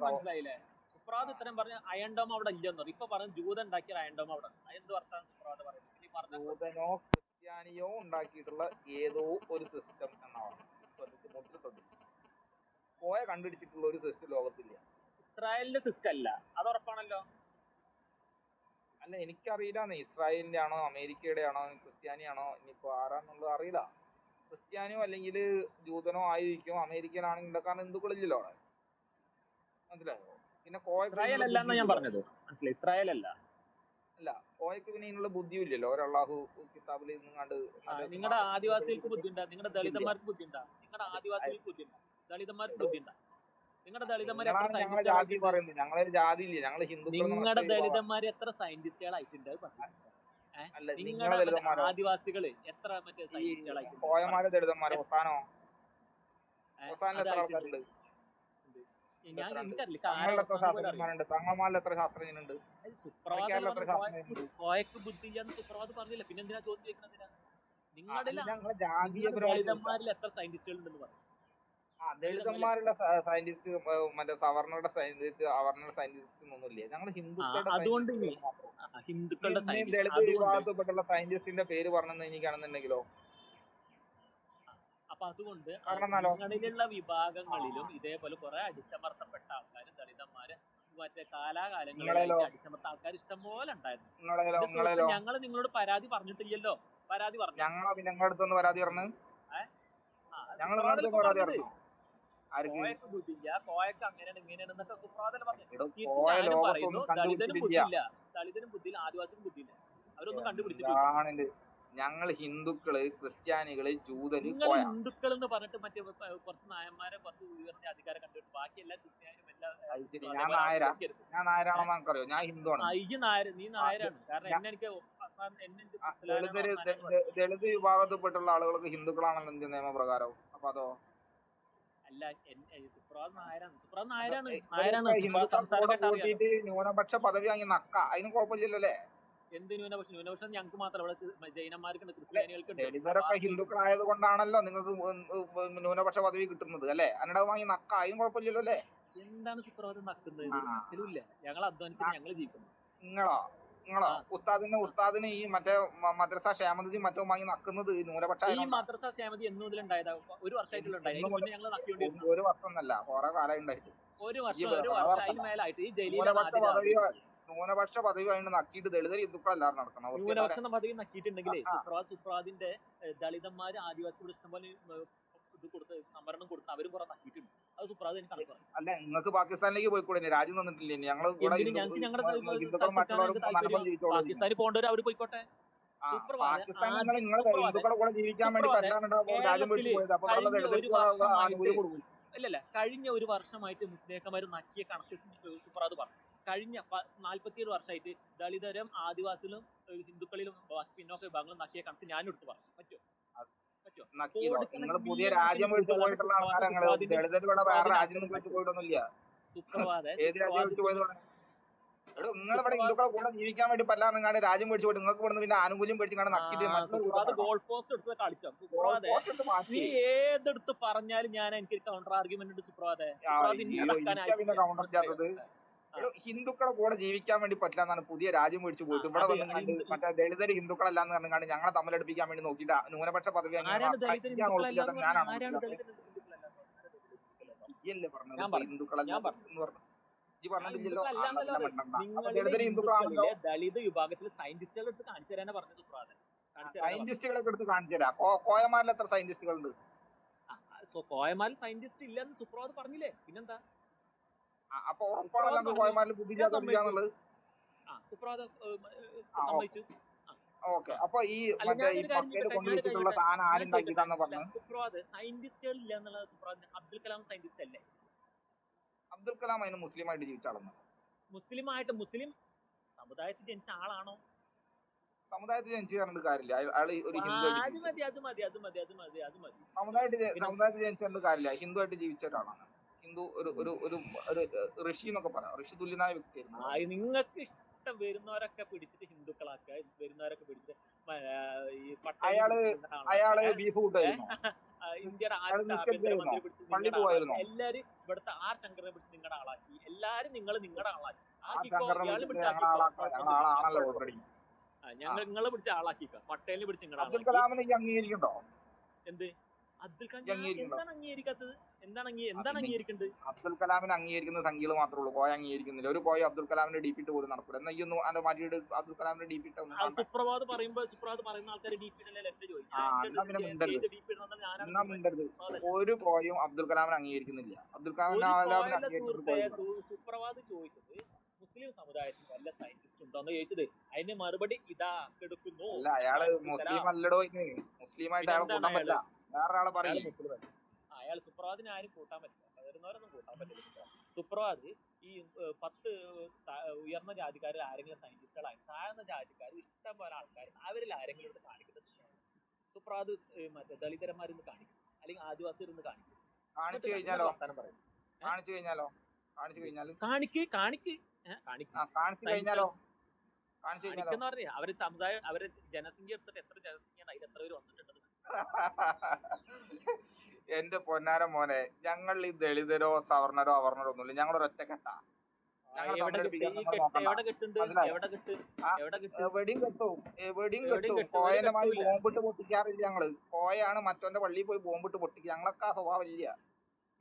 മനസ്സിലായില്ലേ? സുപ്രാത് ഇത്രയും പറഞ്ഞ അയൺഡോം അവിടെ ഇല്ലെന്നോ? ഇപ്പൊ പറഞ്ഞു ജൂതൻ ഉണ്ടാക്കിയ അയൺഡോം അവിടെ. എന്ത് വർത്താനം സുപ്രാത് പറയുന്നത്? ജൂതനോ ക്രിസ്ത്യാനിയോ ഉണ്ടാക്കിയിട്ടുള്ള ഏതോ ഒരു സിസ്റ്റം എന്നാണ്. ശ്രദ്ധിച്ചു. കോയ കണ്ടുപിടിച്ചിട്ടുള്ള ഒരു സിസ്റ്റം ലോകത്തില്ല. ഇസ്രായേലിന്റെ സിസ്റ്റം അല്ല, അത് ഉറപ്പാണല്ലോ. അല്ല എനിക്കറിയില്ലാന്ന് ഇസ്രായേലിന്റെ ആണോ അമേരിക്കയുടെ ആണോ ക്രിസ്ത്യാനിയാണോ ഇനിയിപ്പോ ആരാന്നുള്ളത് അറിയില്ല. ക്രിസ്ത്യാനിയോ അല്ലെങ്കിൽ ജൂതനോ ആയിരിക്കും. അമേരിക്കൻ ആണെങ്കിൽ കാരണം ഹിന്ദുക്കളില്ലല്ലോ അവിടെ. മനസ്സിലായോ? പിന്നെ കോയക്ക് ഇസ്രായേൽ ഇതിനുള്ള അല്ല എന്നാ ഞാൻ ബുദ്ധിയില്ലല്ലോ. പറഞ്ഞത്, മനസ്സിലായി? ഇസ്രായേൽ അല്ല. അല്ല കോയക്ക് പിന്നെ ഇതിനുള്ള ബുദ്ധിയും ഇല്ലല്ലോ. ഒരു അള്ളാഹു കിതാബിൽ നിങ്ങാണ്ട് നിങ്ങളുടെ ആദിവാസികൾക്ക് ബുദ്ധിയുണ്ടാ, നിങ്ങളുടെ ദളിതന്മാർക്ക് ബുദ്ധിയുണ്ടാ, നിങ്ങളുടെ ആദിവാസികൾക്ക് ബുദ്ധിയുണ്ടാ, ദളിതന്മാർക്ക് ബുദ്ധിയുണ്ടാ? നിങ്ങളുടെ ദളിതന്മാർ എത്ര നിങ്ങളാണ് ഞങ്ങളെ ജാതി സയന്റിസ്റ്റുകളായിട്ടുണ്ട്? പറയുന്നത്. ഞങ്ങളൊരു ജാതി ഇല്ലേ? ഞങ്ങള് ഹിന്ദുക്കൾ നിങ്ങളുടെ ദളിതന്മാർ എത്ര സയന്റിസ്റ്റുകളായിട്ടുണ്ട്? അല്ല നിങ്ങളെ നിങ്ങളുടെ മറ്റേ ദളിതന്മാരോ ആദിവാസികള് എത്ര മറ്റേ ഈ സയന്റിസ്റ്റുകളായിട്ടുണ്ട്? കോയമാരെ ദളിതന്മാരോ ഒസാനോ ഒസാനിൽ എത്ര അതായിട്ടുണ്ട്. ആൾക്കാരുണ്ട്? ഞാൻ എത്ര ഉണ്ട്? എനിക്കറിയില്ല, തങ്ങളുടെ എത്ര ആരാ പോലും അറിയാം. ശാസ്ത്രജ്ഞന്മാരുണ്ട്? തങ്ങന്മാരിൽ എത്ര ശാസ്ത്രജ്ഞനുണ്ട്? സുപ്രഭാതം എത്ര ശാസ്ത്രജ്ഞനുണ്ട്? കോയക്ക് ബുദ്ധിയാന്ന് സുപ്രഭാത് പറഞ്ഞില്ല, പിന്നെ എന്തിനാ ചോദ്യം ചോദിക്കണതിനാ? നിങ്ങളുടെ ഞങ്ങളെ ജാതീയ ദളിതന്മാരിൽ എത്ര സയന്റിസ്റ്റുകൾ ഉണ്ടെന്ന് പറഞ്ഞു. ദളിതന്മാരുടെ സയന്റിസ്റ്റ് മറ്റേ സവർണറുടെ സയന്റിസ്റ്റ് അവർണറുടെ സയന്റിസ്റ്റ് ഒന്നുമില്ലേ? ഞങ്ങൾ ഹിന്ദുക്കളുടെ അതുകൊണ്ട് ഇനി scientist ഹിന്ദുക്കളുടെ ഇനി സയന്റിസ്റ്റ്, ദളിത് അതുകൊണ്ട് വിഭാഗത്തിൽപ്പെട്ടുള്ള സയന്റിസ്റ്റിന്റെ പേര് പറഞ്ഞെന്ന് എനിക്കാണെന്നുണ്ടെങ്കിലോ? അപ്പൊ അതുകൊണ്ട് പറഞ്ഞാലോ? നിങ്ങളിലുള്ള വിഭാഗങ്ങളിലും ഇതേപോലെ കുറെ അടിച്ചമർത്തപ്പെട്ട ആൾക്കാർ, ദളിതന്മാര് മറ്റേ കാലാകാലങ്ങളിലായിട്ട് അടിച്ചമർത്ത ആൾക്കാർ ഇഷ്ടംപോലെ ഉണ്ടായിരുന്നു. നിങ്ങളേലോ ഞങ്ങൾ നിങ്ങളോട് പരാതി പറഞ്ഞിട്ടില്ലല്ലോ. പരാതി പറഞ്ഞു. ഞങ്ങളോ പിന്നെ ഞങ്ങളുടെ അടുത്തൊന്ന് പരാതി പറഞ്ഞു? ഞങ്ങൾ നിങ്ങളുടെ അടുത്ത് പരാതി പറഞ്ഞു? കോയക്ക് ബുദ്ധിയില്ല, കോയക്ക് അങ്ങനെയാണ് ഇങ്ങനെയാണ് എന്നൊക്കെ സുപ്രഭാതം പറഞ്ഞു. കോയ ഞാനും ലോകത്തൊന്നും പറയുന്നു, ദളിതനും കണ്ടുപിടിച്ചിട്ടില്ല. ബുദ്ധിയില്ല, ദളിതനും ബുദ്ധിയില്ല, ആദിവാസിക്കും ബുദ്ധിയില്ല. അവരൊന്നും കണ്ടുപിടിച്ചിട്ടില്ല. ആണിത് ഞങ്ങൾ ഹിന്ദുക്കള് ക്രിസ്ത്യാനികള് ജൂതര് നിങ്ങൾ കോയ. ഹിന്ദുക്കൾ എന്ന് പറഞ്ഞിട്ട് മറ്റേ കുറച്ച് നായന്മാരെ കുറച്ച് ഉയർന്ന അധികാരം കണ്ടിട്ട് ബാക്കി എല്ലാ ക്രിസ്ത്യാനിയും ഞാൻ നായരാണെന്ന് നമുക്കറിയോ? ഞാൻ ഹിന്ദുവാണ്. നീ നായരാണ്. കാരണം എന്നെ എനിക്ക് ദളിത് വിഭാഗത്തിൽപ്പെട്ടുള്ള ആളുകൾക്ക് ഹിന്ദുക്കളാണല്ലോ ഇന്ത്യൻ നിയമപ്രകാരം. അപ്പൊ അതോ അല്ല, സുപ്രഭാത് നായരാണ്. സുപ്രഭാത് നായരാണ്. സംസാരം കൂട്ടിയിട്ട് ന്യൂനപക്ഷ പദവി വാങ്ങി നക്ക അതിന് കുഴപ്പമില്ലല്ലോ അല്ലേ? എന്ത് ന്യൂനപക്ഷം? ന്യൂനപക്ഷം ഞങ്ങൾക്ക് മാത്രം, ഇവിടെ ജൈനന്മാർക്കുണ്ട്, ക്രിസ്ത്യാനികൾക്കുണ്ട്. ദളിതരൊക്കെ ഹിന്ദുക്കളായത് കൊണ്ടാണല്ലോ നിങ്ങൾക്ക് ന്യൂനപക്ഷ പദവി കിട്ടുന്നത് അല്ലേ? അതിനിടെ വാങ്ങി നക്ക അതിന് കുഴപ്പമില്ലല്ലോ അല്ലേ? എന്താണ് സുപ്രഭാതം നക്കുന്നത്? നക്കലുമില്ല. ഞങ്ങൾ അധ്വാനിച്ചിട്ട് ഞങ്ങൾ ജീവിക്കുന്നു. നിങ്ങളോ ഉസ്താദിന് ഈ മറ്റേ മദ്രസ ക്ഷേമനിധി മറ്റോ വാങ്ങി നക്കുന്നത് ന്യൂനപക്ഷ ഈ മദ്രസ ക്ഷേമതി എന്നു മുതൽ ഉണ്ടായതാ? ഒരു വർഷമായിട്ടുള്ള ഉണ്ടായി. ഞങ്ങൾ നക്കിക്കൊണ്ടിരുന്നു. ഒരു വർഷം എന്നല്ല കുറെ കാലം ഉണ്ടായിട്ട്. ഒരു വർഷം അതിന് മേലായിട്ട് ഈ ന്യൂനപക്ഷ പദവി അതിന് നക്കിയിട്ട് ദളിതർ ഹിന്ദുക്കളെല്ലാവരും നടക്കണം. ന്യൂനപക്ഷ പദവി നക്കിയിട്ടുണ്ടെങ്കിലേ സുപ്രഭാതിന്റെ ദളിതന്മാര് ആദിവാസികളുടെ ഇഷ്ടംപോലെ ഇത് കൊടുത്ത് സംവരണം കൊടുത്ത് അവരും കുറെ നക്കിയിട്ടുണ്ട്. അത് സുപ്രഭാത് എനിക്ക് കണക്ക് പറഞ്ഞു. അല്ല നിങ്ങൾക്ക് പാകിസ്ഥാനിലേക്ക് പോയിക്കൂടെ? രാജ്യം തന്നിട്ടില്ലേ? ഞങ്ങൾ പാകിസ്ഥാനിൽ പോകേണ്ടവർ അവർ പോയിക്കോട്ടെ. ഹിന്ദുക്കളെ കൂടെ ജീവിക്കാൻ വേണ്ടി രാജ്യം വിട്ടു പോയത്. അപ്പൊ ഇല്ലല്ല, കഴിഞ്ഞ ഒരു വർഷമായിട്ട് മുസ്ലിംമാര് നക്കിയ കണക്ക് സുപ്രഭാത് പറഞ്ഞു. കഴിഞ്ഞ 47 വർഷമായിട്ട് ദളിതരും ആദിവാസികളും ഹിന്ദുക്കളിലും പിന്നോക്ക വിഭാഗങ്ങളും നക്കിയ കണക്ക് ഞാൻ എടുത്തു പറഞ്ഞു. പറ്റുമോ? നിങ്ങൾ പുതിയ രാജ്യം വിട്ടു പോയിട്ടുള്ള ആൾക്കാരങ്ങള് ദളിതരുടെ വേറെ രാജ്യം വിട്ടു പോയിട്ടൊന്നുമില്ല. ഏത് രാജ്യം വിട്ടു പോയത്? നിങ്ങളിവിടെ ഹിന്ദുക്കളെ കൂടെ ജീവിക്കാൻ വേണ്ടി പറ്റാതെ രാജ്യം മേടിച്ചു പോയിട്ട് നിങ്ങൾക്ക് ഇവിടുന്ന് പിന്നെ ആനുകൂല്യം മേടിച്ചിട്ട് നക്കിയിട്ട് ഗോൾ പോസ്റ്റ് എടുത്ത് കളിച്ചോ? നീ ഏതെടുത്ത് പറഞ്ഞാലും ഞാൻ എനിക്ക് കൗണ്ടർ ആർഗ്യുമെന്റ് ഉണ്ട്. സുപ്രഭാതെ പിന്നെ കൗണ്ടർ ചെയ്യാത്തത് ഹിന്ദുക്കളെ കൂടെ ജീവിക്കാൻ വേണ്ടി പറ്റില്ലെന്നാണ് പുതിയ രാജ്യം മേടിച്ചു പോയിട്ട് ഇവിടെ വന്ന് മറ്റേ ദളിതര് ഹിന്ദുക്കളല്ലാന്ന് പറഞ്ഞാണ്ട് ഞങ്ങളെ തമ്മിലടിപ്പിക്കാൻ വേണ്ടി നോക്കിയിട്ട് ന്യൂനപക്ഷ പദവി ഞാനാണ് ഹിന്ദുക്കളല്ല എന്ന് പറഞ്ഞു. ദളിത് വിഭാഗത്തിൽ സയന്റിസ്റ്റുകളെ എടുത്ത് കാണിച്ചു തരാനാ പറഞ്ഞത് സുപ്രഭാതൻ. സയന്റിസ്റ്റുകളൊക്കെ എടുത്ത് കാണിച്ചു തരാം. കോയമാരിൽ എത്ര സയന്റിസ്റ്റുകളുണ്ട്? കോയമാരിൽ സയന്റിസ്റ്റ് ഇല്ലെന്ന് സുപ്രഭാത് പറഞ്ഞില്ലേ? പിന്നെന്താ? അപ്പൊ ഉറപ്പാണല്ലോ കോയമാരിൽ ബുദ്ധിജാതന്നുള്ളത്. സുപ്രഭാത് സമ്മതിച്ചു. ഓക്കെ, അപ്പൊ ഈ കൊണ്ടുവച്ചിട്ടുള്ള സാധനം ആരുണ്ടാക്കിയതാന്ന് പറഞ്ഞു? സുപ്രഭാത് സയന്റിസ്റ്റുകൾ ഇല്ല എന്നുള്ള സുപ്രഭാത് അബ്ദുൽ കലാം സയന്റിസ്റ്റ് അല്ലേ? അബ്ദുൽ കലാം അതിന് മുസ്ലിം ആയിട്ട് ജീവിച്ച ആളെന്ന്. മുസ്ലിം സമുദായത്തിൽ ജനിച്ച ആളാണോ? സമുദായത്തിൽ ജനിച്ചു പറഞ്ഞിട്ട് കാര്യമില്ല. അയാൾ ഒരു ഹിന്ദു. അത് മതി. സമുദായത്തിൽ ജനിച്ചു കാര്യമില്ല. ഹിന്ദു ആയിട്ട് ജീവിച്ച ഒരാളാണ്. ഹിന്ദു ഒരു ഋഷി എന്നൊക്കെ പറയാം. ഋഷി തുല്യനായ വ്യക്തിയായിരുന്നു. നിങ്ങൾക്ക് ഇഷ്ടം വരുന്നവരൊക്കെ പിടിച്ചിട്ട് ഹിന്ദുക്കളാക്കുക, വരുന്നവരൊക്കെ പിടിച്ചിട്ട് ഈ അയാള് ബീഫ് കൂട്ടായിരുന്നു. ഇന്ത്യയുടെ ആദ്യത്തെ ആഭ്യന്തരമന്ത്രി പിടിച്ച് എല്ലാരും ഇവിടുത്തെ ആർ ശങ്കറിനെ പിടിച്ച് നിങ്ങളുടെ ആളാക്കി. എല്ലാരും നിങ്ങളുടെ ആളാക്കി. ഞങ്ങൾ നിങ്ങളെ പിടിച്ച ആളാക്കിക്ക. പട്ടേലിനെ പിടിച്ച് നിങ്ങളുടെ അബ്ദുൽ കലാമിനെ അംഗീകരിക്കണ്ടോ? എന്ത് അബ്ദുൽ കലാം ഇജ്ജ് അംഗീകരിക്കുന്നുണ്ടോ? എന്താണ് അംഗീകരിക്കാത്തത്? എന്താണ് പിന്നെ അംഗീകരിക്കേണ്ടത്? അബ്ദുൽ കലാമിനെ അംഗീകരിക്കുന്ന സംഖ്യകൾ മാത്രമേ ഉള്ളൂ. കോയ അംഗീകരിക്കുന്നില്ല. ഒരു കോയ അബ്ദുൽ കലാമിന്റെ ഡി പി ഇട്ട് പോലും നടക്കൂല. എന്നാ ഈ ഒന്ന് അത് മാറ്റിയിട്ട് അബ്ദുൽ കലാമിന്റെ ഡി പി ഇട്ട ഒന്നും അത് കാണണ്ടേ? സുപ്രഭാത് പറയുന്ന ആൾക്കാർ ഡി പി ഇടല്ലേ എന്റെ ചോദിക്കും. ആ ഞാൻ എന്നാ പിന്നെ മിണ്ടരുത്. ഏത് ഡി പി ഇടണം ഞാനാണ് എന്നാ മിണ്ടരുത്. സുപ്രഭാതല്ല. ഒരു കോയും അബ്ദുൽ കലാമിനെ അംഗീകരിക്കുന്നില്ല. അബ്ദുൽ ഒരു കലാമിനെ കോയല്ല അംഗീകരിക്കുന്ന സുഹൃത്തെ. കോയ സുപ്രഭാത് ചോദിച്ചത് മുസ്ലിം സമുദായത്തിൽ വല്ല സയന്റിസ്റ്റ് ഉണ്ടോ എന്ന് ചോദിച്ചത്. അതിന്റെ മറുപടി ഇതാ എടുക്കുന്നു. അല്ല, അയാള് മുസ്ലിം അല്ലടോ. ഇന്ന് മുസ്ലിമായിട്ട് അയാളെ കൂട്ടാൻ പറ്റില്ല. വേറൊരാളെ അയാൾ പറയും. മുസ്ലിം അയാൾ സുപ്രഭാതിനെ ആരും കൂട്ടാൻ പറ്റില്ല. വരുന്നവരൊന്നും കൂട്ടാൻ പറ്റില്ല. സുപ്രഭാത് ഈ 10 ഉയർന്ന ജാതിക്കാരിൽ ആരെങ്കിലും സയന്റിസ്റ്റുകളായി, താഴ്ന്ന ജാതിക്കാർ ഇഷ്ടം പോലെ ആൾക്കാർ, അവരിൽ ആരെങ്കിലും എടുത്ത് കാണിക്കുന്നത് സുപ്രഭാത് മറ്റേ ദളിതരന്മാരിന്ന് കാണിക്കും, അല്ലെങ്കിൽ ആദിവാസികളിന്ന് കാണിക്കും. കാണിച്ചു കഴിഞ്ഞാലോ? വർത്താനം പറയും. കാണിച്ചു കഴിഞ്ഞാലോ? കാണിച്ചു കഴിഞ്ഞാല് കാണിക്ക് കാണിച്ചു കഴിഞ്ഞാലോ? കാണിച്ചു കഴിഞ്ഞാലോ? കാണിക്കെന്ന് പറഞ്ഞാൽ അവര് സമുദായം, അവര് ജനസംഖ്യ എടുത്തിട്ട് എത്ര ജനസംഖ്യയാണ്, അതിൽ എത്ര പേര് വന്നിട്ടുണ്ടെന്ന്. എന്റെ പൊന്നാര മോനെ, ഞങ്ങൾ ഈ ദളിതരോ സവർണരോ അവർണരോ ഒന്നുമില്ല. ഞങ്ങളൊരു ഒറ്റക്കെട്ടാ. ഞങ്ങൾ തമ്മിലടിപ്പിക്കാൻ നിങ്ങൾ നോക്കണ്ട. മനസ്സിലായോ? എവിടെയും കെട്ടും. എവിടെയും കെട്ടും. കോയന്റെ മാതിരി ബോംബിട്ട് പൊട്ടിക്കാറില്ല ഞങ്ങള്. കോയാണ് മറ്റവന്റെ പള്ളിയിൽ പോയി ബോംബിട്ട് പൊട്ടിക്കുക. ഞങ്ങളൊക്കെ ആ സ്വഭാവം ഇല്ല.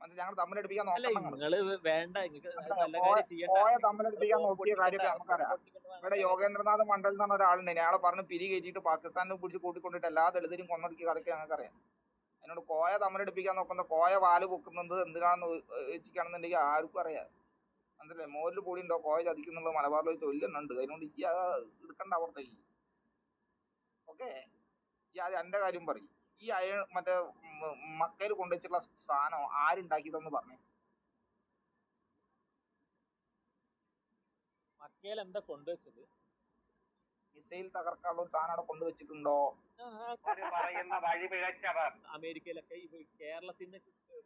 മനസ്സിലായി? ഞങ്ങൾ തമ്മിലടിപ്പിക്കാൻ അല്ല നോക്കണം. നിങ്ങള് വേണ്ട, നല്ല കാര്യം ചെയ്യണ്ട. കോയ തമ്മിലടിപ്പിക്കാൻ നോക്കിയ കാര്യമൊക്കെ നമുക്കറിയാം. ഇവിടെ യോഗേന്ദ്രനാഥ് മണ്ഡൽ എന്ന് പറഞ്ഞ ഒരാളുണ്ട്. അയാളെ പറഞ്ഞ് പിരി കയറ്റിയിട്ട് പാകിസ്ഥാനിൽ പിടിച്ച് കൂട്ടിക്കൊണ്ടിട്ട് എല്ലാ ദളിതരും കൊന്നൊടുക്കിയ കഥയ്ക്ക് ഞങ്ങൾക്കറിയാം. എന്നോട് കോയ തമ്മിലടിപ്പിക്കാൻ നോക്കുന്ന കോയ വാല് പൊക്കുന്നത് എന്തിനാണെന്ന് വെച്ചിട്ടാണെന്നുണ്ടെങ്കിൽ ആർക്കും അറിയാം. മനസ്സിലായി? മോരിൽ പൊടി ഉണ്ടോ കോയ ചതിക്കുന്നുള്ളത് മലബാറിൽ ചൊല്ലുന്നുണ്ട്. അതിനോട് ഈ എടുക്കണ്ട അപ്പുറത്തേക്ക്. ഓക്കെ, ഈ അത് എന്റെ കാര്യം പറയും. ഈ മറ്റേ മക്കയിൽ കൊണ്ടുവച്ചിട്ടുള്ള സാധനം ആരുണ്ടാക്കിയതെന്ന് പറഞ്ഞു. മക്കയിൽ എന്താ കൊണ്ടുവച്ചത്? മിസൈൽ തകർക്കാനുള്ള ഒരു സാധനം അവിടെ കൊണ്ടുവച്ചിട്ടുണ്ടോ? പറയുന്ന വഴി പിഴച്ചവർ. അമേരിക്കയിലൊക്കെ കേരളത്തിന്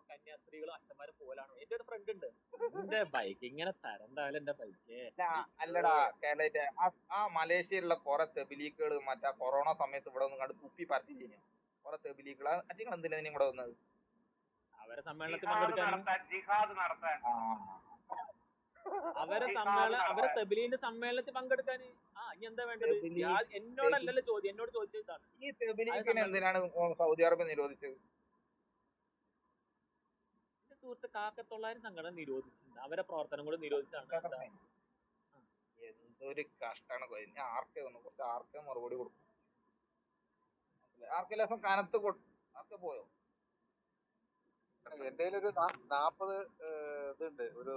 കന്യാസ്ത്രീകളും അച്ഛന്മാരും പോലാണ്. എന്റെ ഒരു ഫ്രണ്ട് ഉണ്ട്, എന്റെ ബൈക്ക് ഇങ്ങനെ തരണ്ടാവില്ല എന്റെ ബൈക്ക്. അല്ലടാ കേരളത്തെ ആ മലേഷ്യയിലുള്ള കുറെ തെബിലീക്കുകൾ മറ്റേ കൊറോണ സമയത്ത് ഇവിടെ ഒന്ന് കണ്ട് തുപ്പി പരത്തില്ല. കുറെ തെബിലീക്കുകൾ അധികം എന്തിനാ ഇവിടെ വന്നത്? അവരെ സമ്മേളനത്തിൽ പങ്കെടുക്കാൻ, ജിഹാദ് നടത്താൻ. അവരെ തെബിലീന്റെ സമ്മേളനത്തിൽ പങ്കെടുക്കാൻ. ഇനി എന്താ വേണ്ടത്? എന്നോടല്ലല്ലോ ചോദ്യം, എന്നോട് ചോദിച്ചതാണ്. ഈ തെബിലീക്കിനെ എന്തിനാണ് സൗദി അറേബ്യ നിരോധിച്ചത്? എന്റെ സുഹൃത്ത് കാക്കത്തൊള്ളായിരം സംഘടന നിരോധിച്ചിട്ടുണ്ട്. അവരെ പ്രവർത്തനം കൂടെ നിരോധിച്ചാണ്. എന്തൊരു കഷ്ടാണ്. ഞാൻ ആർക്കെ വന്നു കുറച്ച് ആർക്കെ മറുപടി കൊടുക്കും. ആർക്കെ ലേസം കനത്ത് ആർക്കെ പോയോ? എന്റെ ഒരു 40 ഇതുണ്ട്. ഒരു